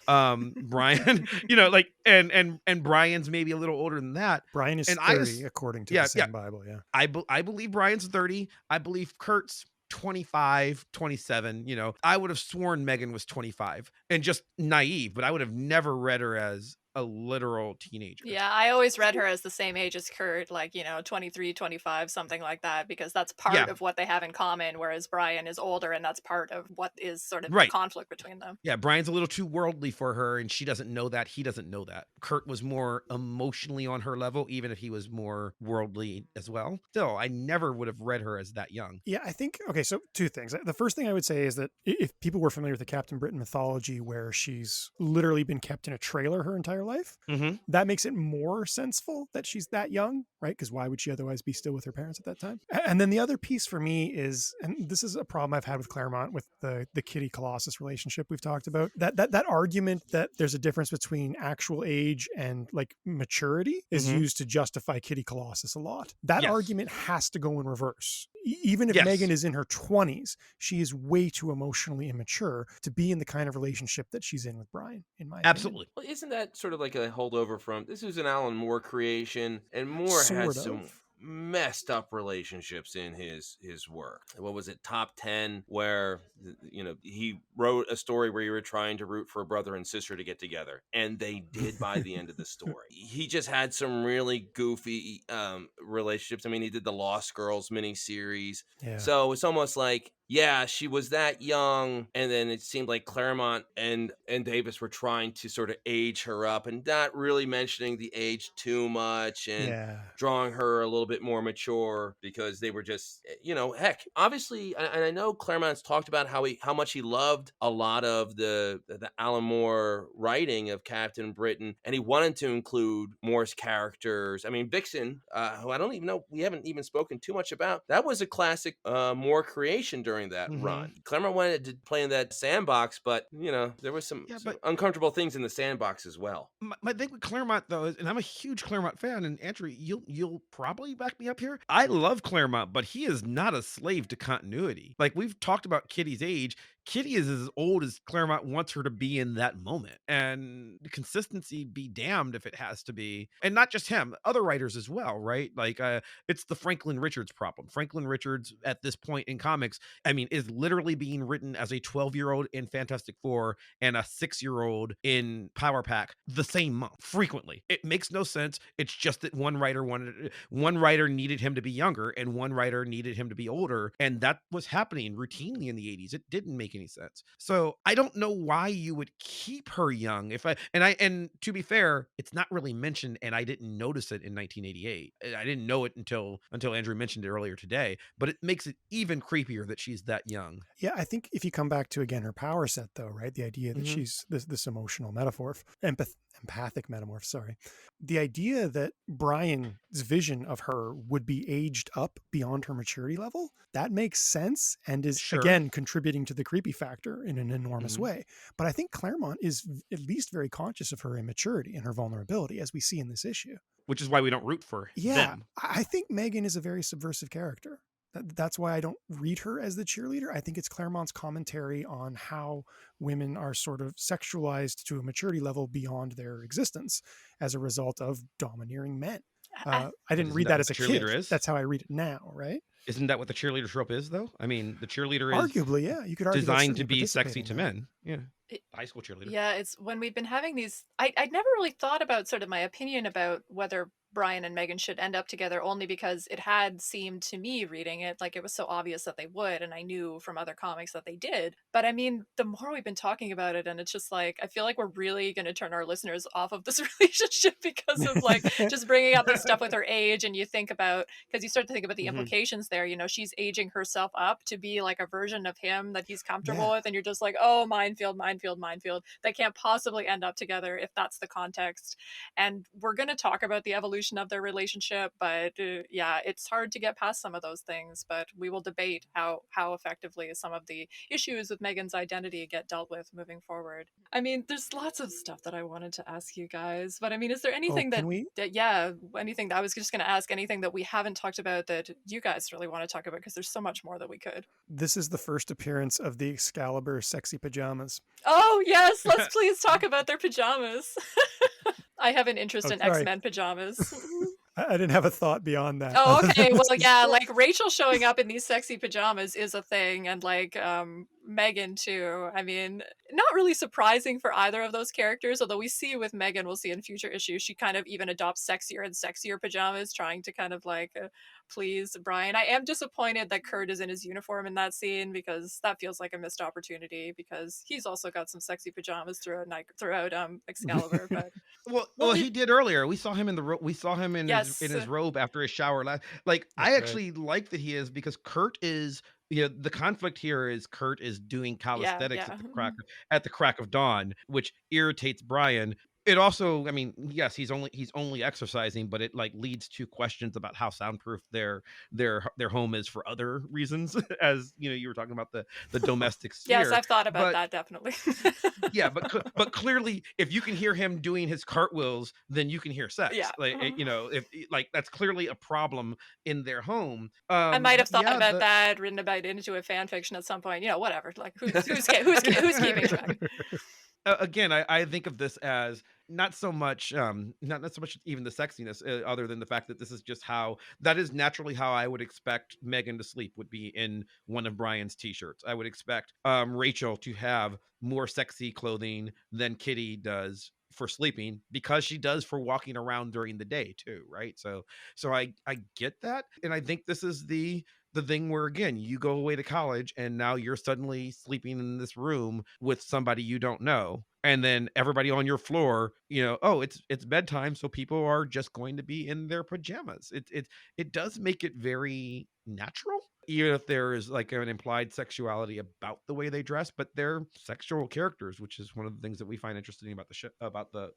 Brian, you know, like, and Brian's maybe a little older than that. Brian is And 30, according to the same Bible, yeah. I believe Brian's 30. I believe Kurt's 25, 27, you know. I would have sworn Megan was 25 and just naive, but I would have never read her as a literal teenager. Yeah, I always read her as the same age as Kurt, like, you know, 23, 25, something like that, because that's part of what they have in common, whereas Brian is older, and that's part of what is sort of the conflict between them. Yeah, Brian's a little too worldly for her, and she doesn't know that. He doesn't know that. Kurt was more emotionally on her level, even if he was more worldly as well. Still, I never would have read her as that young. Yeah, I think, okay, so two things. The first thing I would say is that if people were familiar with the Captain Britain mythology, where she's literally been kept in a trailer her entire life, that makes it more senseful that she's that young, right? Because why would she otherwise be still with her parents at that time? And then the other piece for me is, and this is a problem I've had with Claremont with the Kitty Colossus relationship we've talked about, that argument that there's a difference between actual age and like maturity is used to justify Kitty Colossus a lot. That argument has to go in reverse. Even if Megan is in her 20s, she is way too emotionally immature to be in the kind of relationship that she's in with Brian, in my Absolutely. Well, isn't that sort of like a holdover from, this is an Alan Moore creation, and Moore had some messed up relationships in his work. What was it, Top 10, where, you know, he wrote a story where you were trying to root for a brother and sister to get together, and they did by the end of the story. He just had some really goofy relationships. I mean, he did the Lost Girls miniseries. So it's almost like, yeah, she was that young, and then it seemed like Claremont and Davis were trying to sort of age her up and not really mentioning the age too much and drawing her a little bit more mature, because they were just, you know, heck, obviously, and I know Claremont's talked about how much he loved a lot of the Alan Moore writing of Captain Britain, and he wanted to include Moore's characters. I mean, Vixen, who I don't even know, we haven't even spoken too much about, that was a classic Moore creation during that run. Claremont wanted to play in that sandbox, but, you know, there was some uncomfortable things in the sandbox as well. My thing with Claremont, though, is, and I'm a huge Claremont fan, and Andrew, you'll probably back me up here. I love Claremont, but he is not a slave to continuity. Like, we've talked about Kitty's age. Kitty is as old as Claremont wants her to be in that moment, and the consistency be damned if it has to be. And not just him, other writers as well, right? Like, it's the Franklin Richards problem. Franklin Richards at this point in comics, I mean, is literally being written as a 12-year-old in Fantastic Four and a 6-year-old in Power Pack the same month, frequently. It makes no sense. It's just that one writer needed him to be younger, and one writer needed him to be older, and that was happening routinely in the 80s. It didn't make any sense. So I don't know why you would keep her young. And to be fair, it's not really mentioned, and I didn't notice it in 1988. I didn't know it until Andrew mentioned it earlier today, but it makes it even creepier that she's that young. Yeah, I think if you come back to, again, her power set, though, right? The idea that she's this emotional empathic metamorph, sorry. The idea that Brian's vision of her would be aged up beyond her maturity level, that makes sense and is, again, contributing to the creepy factor in an enormous way. But I think Claremont is at least very conscious of her immaturity and her vulnerability, as we see in this issue. Which is why we don't root for them. I think Megan is a very subversive character. That's why I don't read her as the cheerleader. I think it's Claremont's commentary on how women are sort of sexualized to a maturity level beyond their existence as a result of domineering men. I didn't read that as a kid. That's how I read it now, right? Isn't that what the cheerleader trope is, though? I mean, the cheerleader is arguably, yeah. You could argue designed to be sexy to men. Yeah. High school cheerleader. Yeah, it's when we've been having these. I'd never really thought about sort of my opinion about whether Brian and Megan should end up together, only because it had seemed to me reading it like it was so obvious that they would, and I knew from other comics that they did. But I mean, the more we've been talking about it, and it's just like, I feel like we're really going to turn our listeners off of this relationship because of like just bringing up this stuff with her age. And you think about, because you start to think about the implications there, you know, she's aging herself up to be like a version of him that he's comfortable with. And you're just like, oh, minefield. They can't possibly end up together if that's the context. And we're going to talk about the evolution of their relationship, but yeah, it's hard to get past some of those things. But we will debate how effectively some of the issues with Megan's identity get dealt with moving forward. I mean, there's lots of stuff that I wanted to ask you guys, but I mean, is there anything anything that I was just going to ask, anything that we haven't talked about that you guys really want to talk about? Because there's so much more that we could. This is the first appearance of the Excalibur sexy pajamas. Oh yes, let's please talk about their pajamas. I have an interest in X-Men pajamas. I didn't have a thought beyond that. Oh, okay. Well, yeah, like Rachel showing up in these sexy pajamas is a thing, and like Megan too. I mean, not really surprising for either of those characters, although we see with Megan, we'll see in future issues, she kind of even adopts sexier and sexier pajamas, trying to kind of like please Brian. I am disappointed that Kurt is in his uniform in that scene, because that feels like a missed opportunity, because he's also got some sexy pajamas throughout Excalibur. But well, he did earlier. We saw him in his robe after his shower last. Like, I actually like that he is, because Kurt is, you know, the conflict here is Kurt is doing calisthenics at the crack of dawn, which irritates Brian. It also, I mean, yes, he's only exercising, but it like leads to questions about how soundproof their home is for other reasons, as you know, you were talking about the domestic sphere. Yes, I've thought about that, definitely. Yeah, but clearly, if you can hear him doing his cartwheels, then you can hear sex. Yeah, like you know, if like that's clearly a problem in their home. I might have thought about that, written about it into a fan fiction at some point. You know, whatever. Like who's keeping track? Again, I think of this as not so much even the sexiness, other than the fact that this is just that is naturally how I would expect Megan to sleep, would be in one of Brian's t-shirts. I would expect Rachel to have more sexy clothing than Kitty does for sleeping, because she does for walking around during the day too, right? So I get that, and I think this is the thing where, again, you go away to college and now you're suddenly sleeping in this room with somebody you don't know, and then everybody on your floor, you know, oh, it's bedtime, so people are just going to be in their pajamas. It does make it very natural, even if there is like an implied sexuality about the way they dress, but they're sexual characters, which is one of the things that we find interesting about the show, about the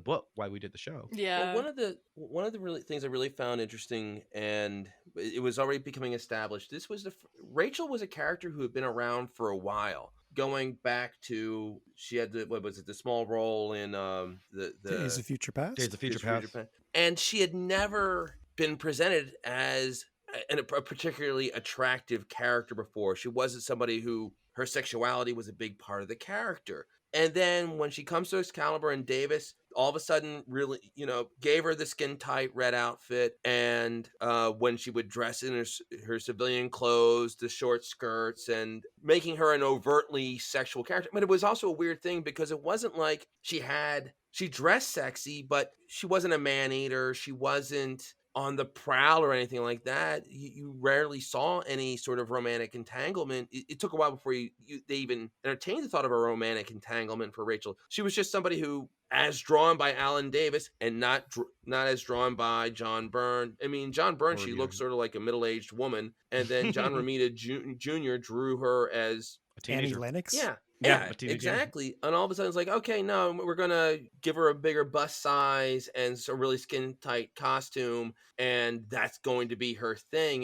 book, why we did the show. Yeah. Well, one of the really things I really found interesting, and it was already becoming established, this was Rachel was a character who had been around for a while, going back to, she had the small role in the Days of Future Past. Days of Future Past. And she had never been presented as a particularly attractive character before. She wasn't somebody who her sexuality was a big part of the character. And then when she comes to Excalibur and Davis, all of a sudden really, you know, gave her the skin tight red outfit. And when she would dress in her civilian clothes, the short skirts, and making her an overtly sexual character. But it was also a weird thing, because it wasn't like she dressed sexy, but she wasn't a man eater. She wasn't on the prowl or anything like that. You rarely saw any sort of romantic entanglement. It took a while before they even entertained the thought of a romantic entanglement for Rachel. She was just somebody who, as drawn by Alan Davis, and not as drawn by John Byrne. I mean, John Byrne, she looked sort of like a middle-aged woman, and then John Romita Jr. drew her as a teenager. Annie Lennox? Yeah, exactly. And all of a sudden it's like, okay, no, we're going to give her a bigger bust size and a really skin tight costume, and that's going to be her thing.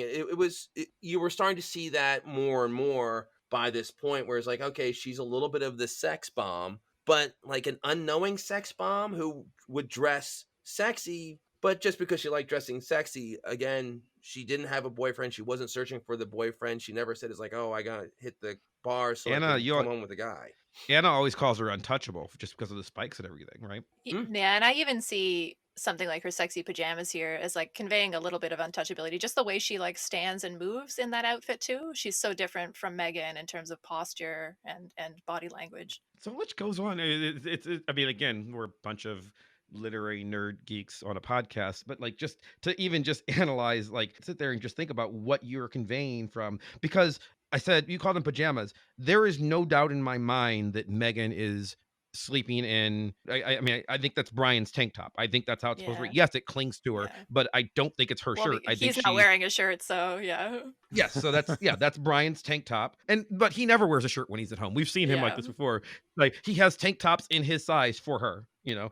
You were starting to see that more and more by this point, where it's like, okay, she's a little bit of the sex bomb, but like an unknowing sex bomb who would dress sexy, but just because she liked dressing sexy, again, she didn't have a boyfriend. She wasn't searching for the boyfriend. She never said it's like, oh, I gotta hit the bar so I Anna, can come home with a guy. Anna always calls her untouchable just because of the spikes and everything, right? Yeah, and I even see something like her sexy pajamas here as like conveying a little bit of untouchability. Just the way she like stands and moves in that outfit too. She's so different from Megan in terms of posture and body language. So much goes on. I mean, again, we're a bunch of literary nerd geeks on a podcast, but like just to even just analyze, like sit there and just think about what you're conveying from, because I said you call them pajamas. There is no doubt in my mind that Megan is sleeping in. I mean, I think that's Brian's tank top. I think that's how it's supposed to Yeah. be. Yes, it clings to her, Yeah. but I don't think it's her Well, shirt. I think he's not she. wearing a shirt, so yeah. Yes, so that's Brian's tank top. But he never wears a shirt when he's at home. We've seen him like this Yeah. before. Like he has tank tops in his size for her, you know.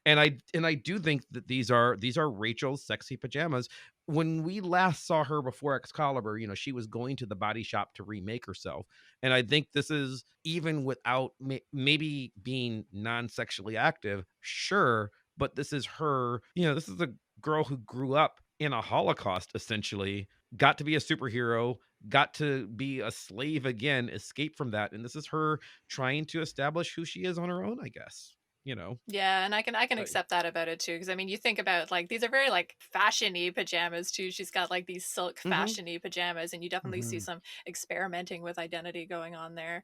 And I do think that these are Rachel's sexy pajamas. When we last saw her before Excalibur, you know, she was going to the body shop to remake herself. And I think this is, even without maybe being non-sexually active, sure, but this is her, you know, this is a girl who grew up in a Holocaust, essentially, got to be a superhero, got to be a slave again, escape from that. And this is her trying to establish who she is on her own, I guess. You know. Yeah, and I can accept that about it too, because I mean, you think about like these are very like fashion-y pajamas too. She's got like these silk fashion-y pajamas, and you definitely see some experimenting with identity going on there.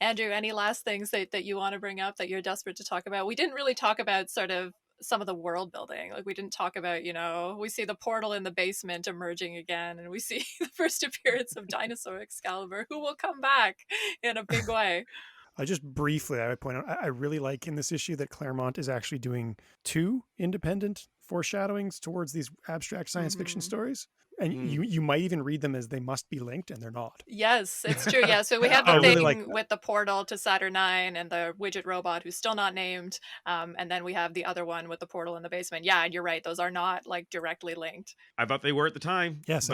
Andrew, any last things that you want to bring up that you're desperate to talk about? We didn't really talk about sort of some of the world building. Like we didn't talk about, you know, we see the portal in the basement emerging again, and we see the first appearance of Dinosaur Excalibur, who will come back in a big way. Just briefly, I would point out, I really like in this issue that Claremont is actually doing 2 independent foreshadowings towards these abstract science fiction stories. And you might even read them as they must be linked, and they're not. Yes, it's true. Yeah, so we have the I thing really like with the portal to Saturn 9 and the widget robot who's still not named. And then we have the other one with the portal in the basement. Yeah, and you're right. Those are not like directly linked. I thought they were at the time. Yes,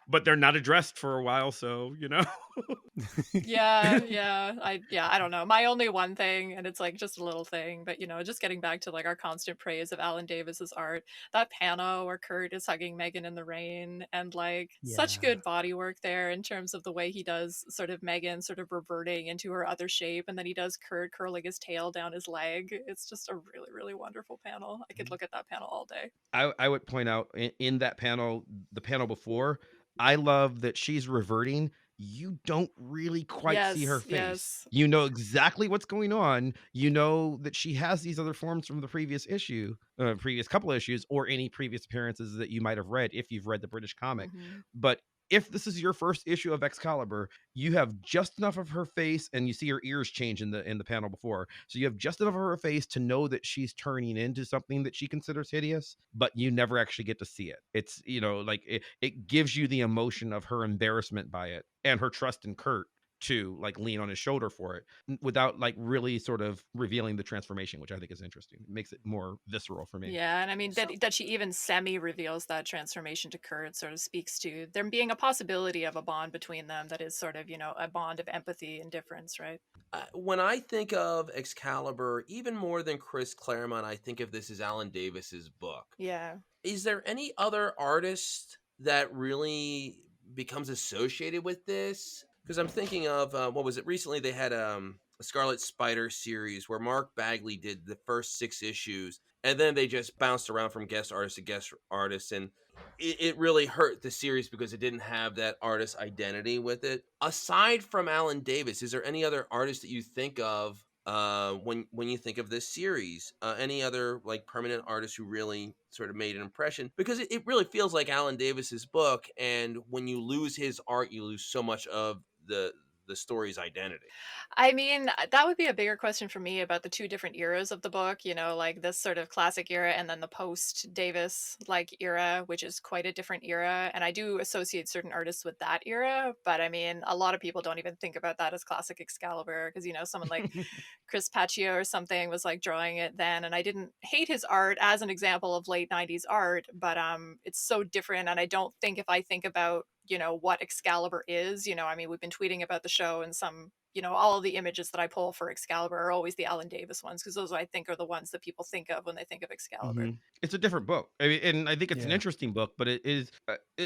but they're not addressed for a while, so you know. I don't know. My only one thing, and it's like just a little thing, but you know, just getting back to like our constant praise of Alan Davis's art, that panel where Kurt is hugging Megan in the rain, and like such good body work there in terms of the way he does sort of Megan sort of reverting into her other shape, and then he does Kurt curling his tail down his leg. It's just a really, really wonderful panel. I could look at that panel all day. I would point out in that panel, the panel before, I love that she's reverting. You don't really quite see her face. Yes. You know exactly what's going on. You know that she has these other forms from the previous couple issues, or any previous appearances that you might have read if you've read the British comic. But if this is your first issue of Excalibur, you have just enough of her face, and you see her ears change in the panel before. So you have just enough of her face to know that she's turning into something that she considers hideous, but you never actually get to see it. It's, you know, like it gives you the emotion of her embarrassment by it and her trust in Kurt to like lean on his shoulder for it without like really sort of revealing the transformation, which I think is interesting. It makes it more visceral for me. Yeah, and I mean that she even semi-reveals that transformation to Kurt sort of speaks to there being a possibility of a bond between them that is sort of, you know, a bond of empathy and difference, right? When I think of Excalibur, even more than Chris Claremont, I think of this as Alan Davis's book. Yeah. Is there any other artist that really becomes associated with this? Because I'm thinking of, what was it? Recently they had a Scarlet Spider series where Mark Bagley did the first 6 issues, and then they just bounced around from guest artist to guest artist, and it really hurt the series because it didn't have that artist identity with it. Aside from Alan Davis, is there any other artist that you think of when you think of this series? Any other like permanent artists who really sort of made an impression? Because it really feels like Alan Davis's book, and when you lose his art, you lose so much of the story's identity. I mean, that would be a bigger question for me about the 2 different eras of the book, you know, like this sort of classic era and then the post Davis like era, which is quite a different era. And I do associate certain artists with that era, but I mean, a lot of people don't even think about that as classic Excalibur because, you know, someone like Chris Paccio or something was like drawing it then. And I didn't hate his art as an example of late 90s art, but it's so different. And I don't think if I think about, you know, what Excalibur is, you know, I mean, we've been tweeting about the show and some, all of the images that I pull for Excalibur are always the Alan Davis ones, because those I think are the ones that people think of when they think of Excalibur. It's a different book. I mean, and I think it's an Yeah. interesting book, but it is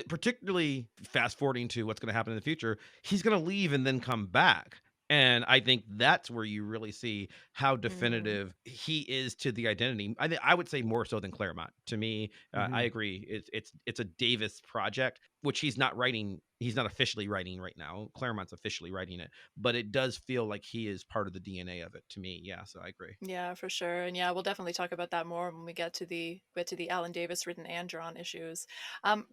particularly fast forwarding to what's going to happen in the future. He's going to leave and then come back. And I think that's where you really see how definitive he is to the identity. I would say more so than Claremont. To me, I agree. It's a Davis project, which he's not writing. He's not officially writing right now. Claremont's officially writing it, but it does feel like he is part of the DNA of it to me. Yeah, so I agree. Yeah, for sure. And yeah, we'll definitely talk about that more when we get to the Alan Davis written and drawn issues.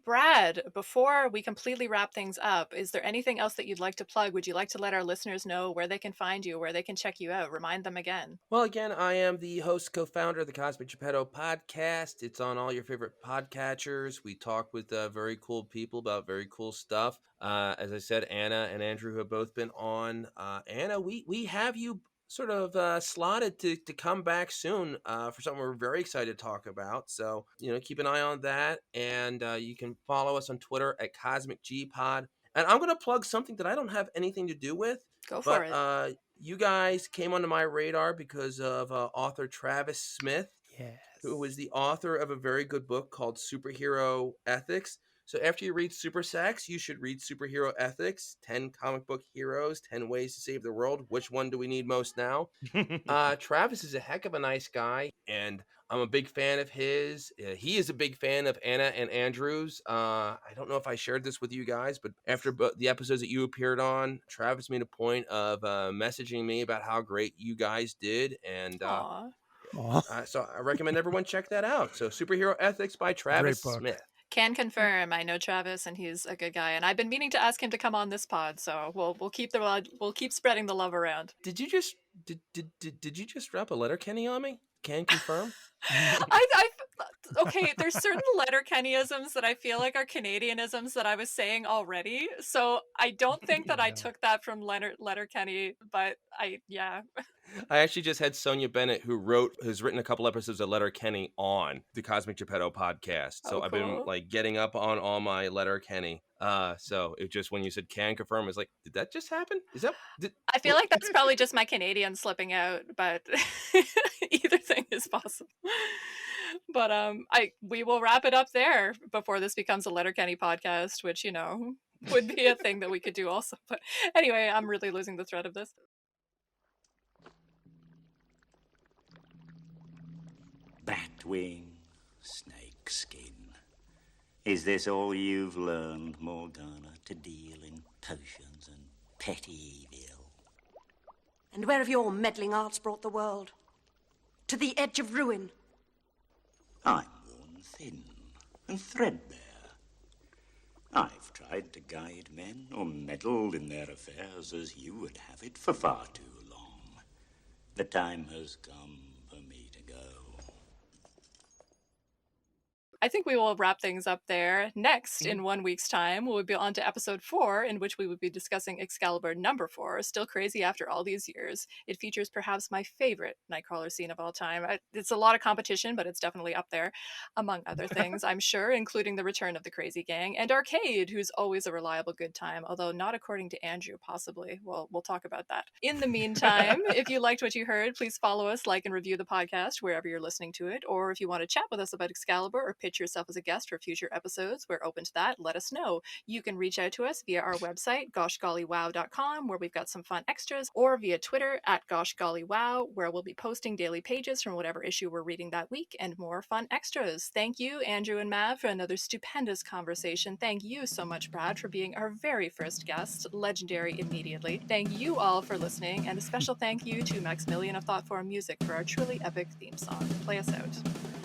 Brad, before we completely wrap things up, is there anything else that you'd like to plug? Would you like to let our listeners know where they can find you, where they can check you out? Remind them again. Well, again, I am the host, co-founder of the Cosmic Geppetto Podcast. It's on all your favorite podcatchers. We talk with very cool people about very cool stuff. As I said, Anna and Andrew have both been on. Anna, we have you sort of slotted to come back soon for something we're very excited to talk about. So, keep an eye on that. And you can follow us on Twitter at Cosmic G Pod. And I'm going to plug something that I don't have anything to do with. Go for it. You guys came onto my radar because of author Travis Smith, who is the author of a very good book called Superhero Ethics. So after you read Super Sex, you should read Superhero Ethics, 10 comic book heroes, 10 ways to save the world. Which one do we need most now? Travis is a heck of a nice guy, and I'm a big fan of his. He is a big fan of Anna and Andrew's. I don't know if I shared this with you guys, but after the episodes that you appeared on, Travis made a point of messaging me about how great you guys did. And so I recommend everyone check that out. So Superhero Ethics by Travis Smith. Can confirm. I know Travis, and he's a good guy. And I've been meaning to ask him to come on this pod, so we'll keep spreading the love around. Did you just did you just drop a Letterkenny on me? Can confirm. Okay, there's certain Letterkennyisms that I feel like are Canadianisms that I was saying already. So I don't think that I took that from Letterkenny, but yeah. I actually just had Sonia Bennett, who has written a couple episodes of Letterkenny on the Cosmic Geppetto podcast. So I've been getting up on all my Letterkenny. So it just, when you said can confirm, I was like, did that just happen? I feel like that's probably just my Canadian slipping out, but either thing is possible. But we will wrap it up there before this becomes a Letterkenny podcast, which would be a thing that we could do also. But anyway, I'm really losing the thread of this. Batwing, snakeskin. Is this all you've learned, Morgana, to deal in potions and petty evil? And where have your meddling arts brought the world? To the edge of ruin. I'm worn thin and threadbare. I've tried to guide men or meddle in their affairs as you would have it for far too long. The time has come for me to go. I think we will wrap things up there. Next, in 1 week's time, we'll be on to episode 4, in which we will be discussing Excalibur number 4, Still Crazy After All These Years. It features perhaps my favorite Nightcrawler scene of all time. It's a lot of competition, but it's definitely up there, among other things, I'm sure, including the return of the Crazy Gang, and Arcade, who's always a reliable good time, although not according to Andrew, possibly. Well, we'll talk about that. In the meantime, if you liked what you heard, please follow us, like, and review the podcast wherever you're listening to it, or if you want to chat with us about Excalibur or pitch yourself as a guest for future episodes, we're open to that. Let us know. You can reach out to us via our website, goshgollywow.com, where we've got some fun extras, or via Twitter at goshgollywow, where we'll be posting daily pages from whatever issue we're reading that week, and more fun extras. Thank you, Andrew and Mav, for another stupendous conversation. Thank you so much, Brad, for being our very first guest, legendary immediately. Thank you all for listening, and a special thank you to Maximilian of Thoughtform Music for our truly epic theme song. Play us out.